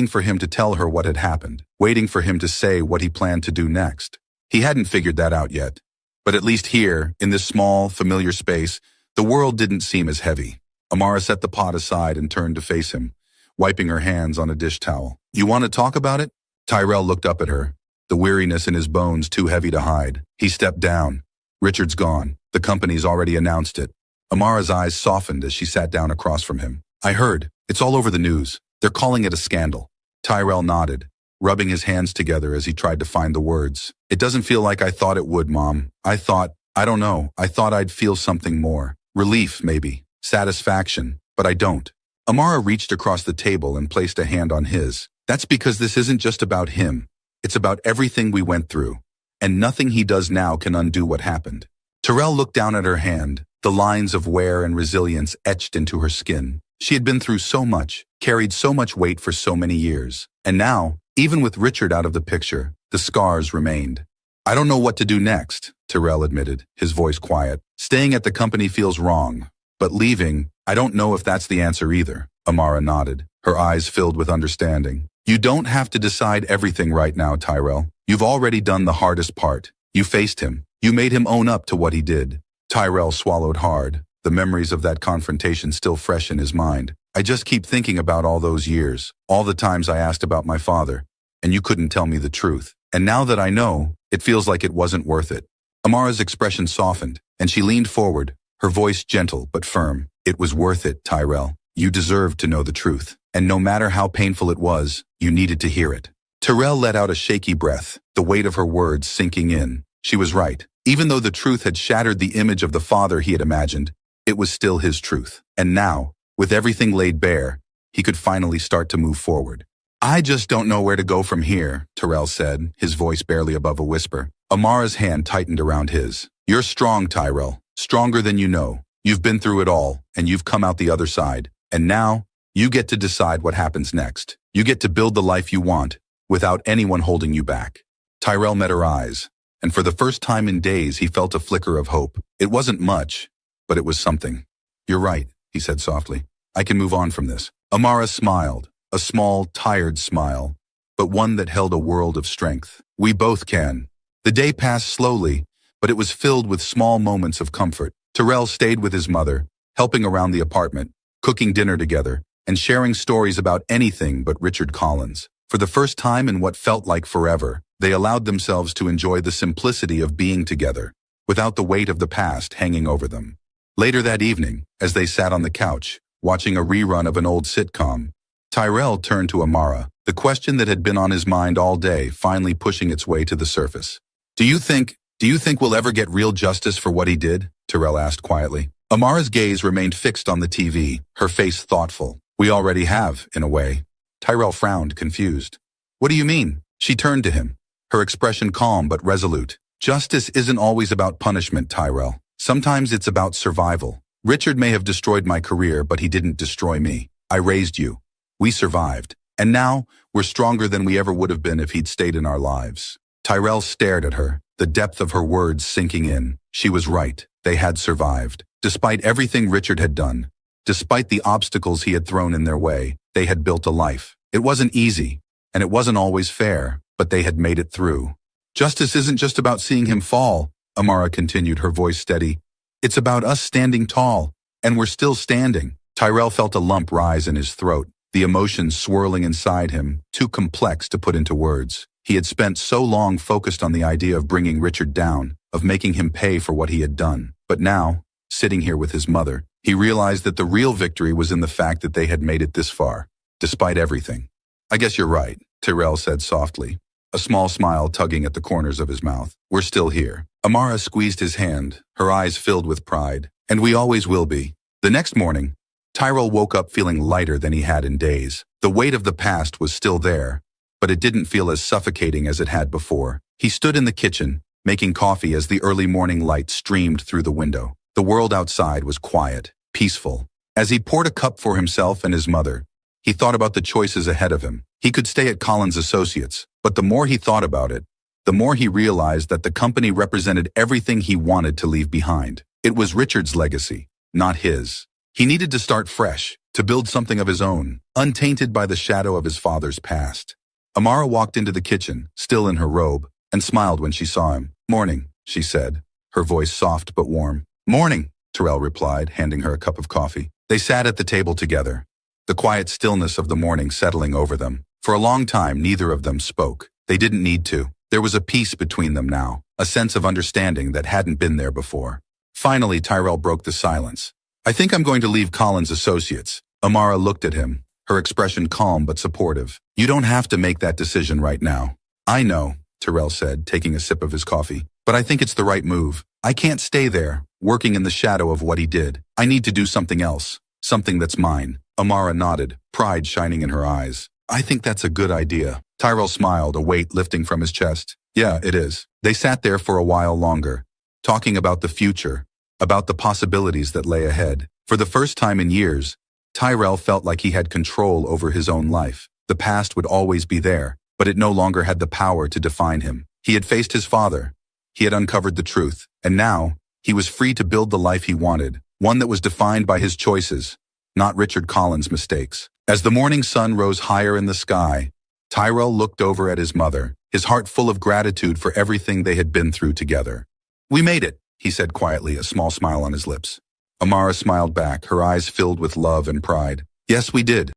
for him to tell her what had happened, waiting for him to say what he planned to do next. He hadn't figured that out yet, But at least here, in this small, familiar space, the world didn't seem as heavy. Amara set the pot aside and turned to face him, wiping her hands on a dish towel. You want to talk about it? Tyrell looked up at her, the weariness in his bones too heavy to hide. He stepped down. Richard's gone. The company's already announced it. Amara's eyes softened as she sat down across from him. I heard. It's all over the news. They're calling it a scandal. Tyrell nodded, rubbing his hands together as he tried to find the words. It doesn't feel like I thought it would, Mom. I thought I'd feel something more. Relief, maybe. Satisfaction. But I don't. Amara reached across the table and placed a hand on his. That's because this isn't just about him. It's about everything we went through. And nothing he does now can undo what happened. Tyrell looked down at her hand, the lines of wear and resilience etched into her skin. She had been through so much, carried so much weight for so many years. And now, even with Richard out of the picture, the scars remained. I don't know what to do next, Tyrell admitted, his voice quiet. Staying at the company feels wrong. But leaving, I don't know if that's the answer either. Amara nodded, her eyes filled with understanding. You don't have to decide everything right now, Tyrell. You've already done the hardest part. You faced him. You made him own up to what he did. Tyrell swallowed hard, the memories of that confrontation still fresh in his mind. I just keep thinking about all those years, all the times I asked about my father, and you couldn't tell me the truth. And now that I know, it feels like it wasn't worth it. Amara's expression softened, and she leaned forward, her voice gentle but firm. It was worth it, Tyrell. You deserved to know the truth. And no matter how painful it was, you needed to hear it. Tyrell let out a shaky breath, the weight of her words sinking in. She was right. Even though the truth had shattered the image of the father he had imagined, it was still his truth. And now, with everything laid bare, he could finally start to move forward. I just don't know where to go from here, Tyrell said, his voice barely above a whisper. Amara's hand tightened around his. You're strong, Tyrell. Stronger than you know. You've been through it all, and you've come out the other side. And now, you get to decide what happens next. You get to build the life you want, without anyone holding you back. Tyrell met her eyes, and for the first time in days he felt a flicker of hope. It wasn't much, but it was something. You're right, he said softly. I can move on from this. Amara smiled, a small, tired smile, but one that held a world of strength. We both can. The day passed slowly, but it was filled with small moments of comfort. Tyrell stayed with his mother, helping around the apartment, cooking dinner together, and sharing stories about anything but Richard Collins. For the first time in what felt like forever, they allowed themselves to enjoy the simplicity of being together, without the weight of the past hanging over them. Later that evening, as they sat on the couch, watching a rerun of an old sitcom, Tyrell turned to Amara, the question that had been on his mind all day finally pushing its way to the surface. Do you think we'll ever get real justice for what he did? Tyrell asked quietly. Amara's gaze remained fixed on the TV, her face thoughtful. We already have, in a way. Tyrell frowned, confused. What do you mean? She turned to him, her expression calm but resolute. Justice isn't always about punishment, Tyrell. Sometimes it's about survival. Richard may have destroyed my career, but he didn't destroy me. I raised you. We survived. And now, we're stronger than we ever would have been if he'd stayed in our lives. Tyrell stared at her, the depth of her words sinking in. She was right. They had survived. Despite everything Richard had done, despite the obstacles he had thrown in their way, they had built a life. It wasn't easy, and it wasn't always fair, but they had made it through. Justice isn't just about seeing him fall, Amara continued, her voice steady. It's about us standing tall, and we're still standing. Tyrell felt a lump rise in his throat, the emotions swirling inside him, too complex to put into words. He had spent so long focused on the idea of bringing Richard down, of making him pay for what he had done. But now, sitting here with his mother, he realized that the real victory was in the fact that they had made it this far, despite everything. I guess you're right, Tyrell said softly, a small smile tugging at the corners of his mouth. We're still here. Amara squeezed his hand, her eyes filled with pride. And we always will be. The next morning, Tyrell woke up feeling lighter than he had in days. The weight of the past was still there, but it didn't feel as suffocating as it had before. He stood in the kitchen, making coffee as the early morning light streamed through the window. The world outside was quiet, peaceful. As he poured a cup for himself and his mother, he thought about the choices ahead of him. He could stay at Collins Associates, but the more he thought about it, the more he realized that the company represented everything he wanted to leave behind. It was Richard's legacy, not his. He needed to start fresh, to build something of his own, untainted by the shadow of his father's past. Amara walked into the kitchen, still in her robe, and smiled when she saw him. Morning, she said. her voice soft but warm. "Morning," Terrell replied, handing her a cup of coffee. They sat at the table together, the quiet stillness of the morning settling over them. For a long time, neither of them spoke. They didn't need to. There was a peace between them now, a sense of understanding that hadn't been there before. Finally, Tyrell broke the silence. "I think I'm going to leave Collins Associates." Amara looked at him, her expression calm but supportive. "You don't have to make that decision right now." "I know," Terrell said, taking a sip of his coffee. "But I think it's the right move. I can't stay there, working in the shadow of what he did. I need to do something else, something that's mine." Amara nodded, pride shining in her eyes. "I think that's a good idea." Tyrell smiled, a weight lifting from his chest. "Yeah, it is." They sat there for a while longer, talking about the future, about the possibilities that lay ahead. For the first time in years, Tyrell felt like he had control over his own life. The past would always be there, but it no longer had the power to define him. He had faced his father. He had uncovered the truth. And now, he was free to build the life he wanted, one that was defined by his choices, not Richard Collins' mistakes. As the morning sun rose higher in the sky, Tyrell looked over at his mother, his heart full of gratitude for everything they had been through together. "We made it," he said quietly, a small smile on his lips. Amara smiled back, her eyes filled with love and pride. "Yes, we did."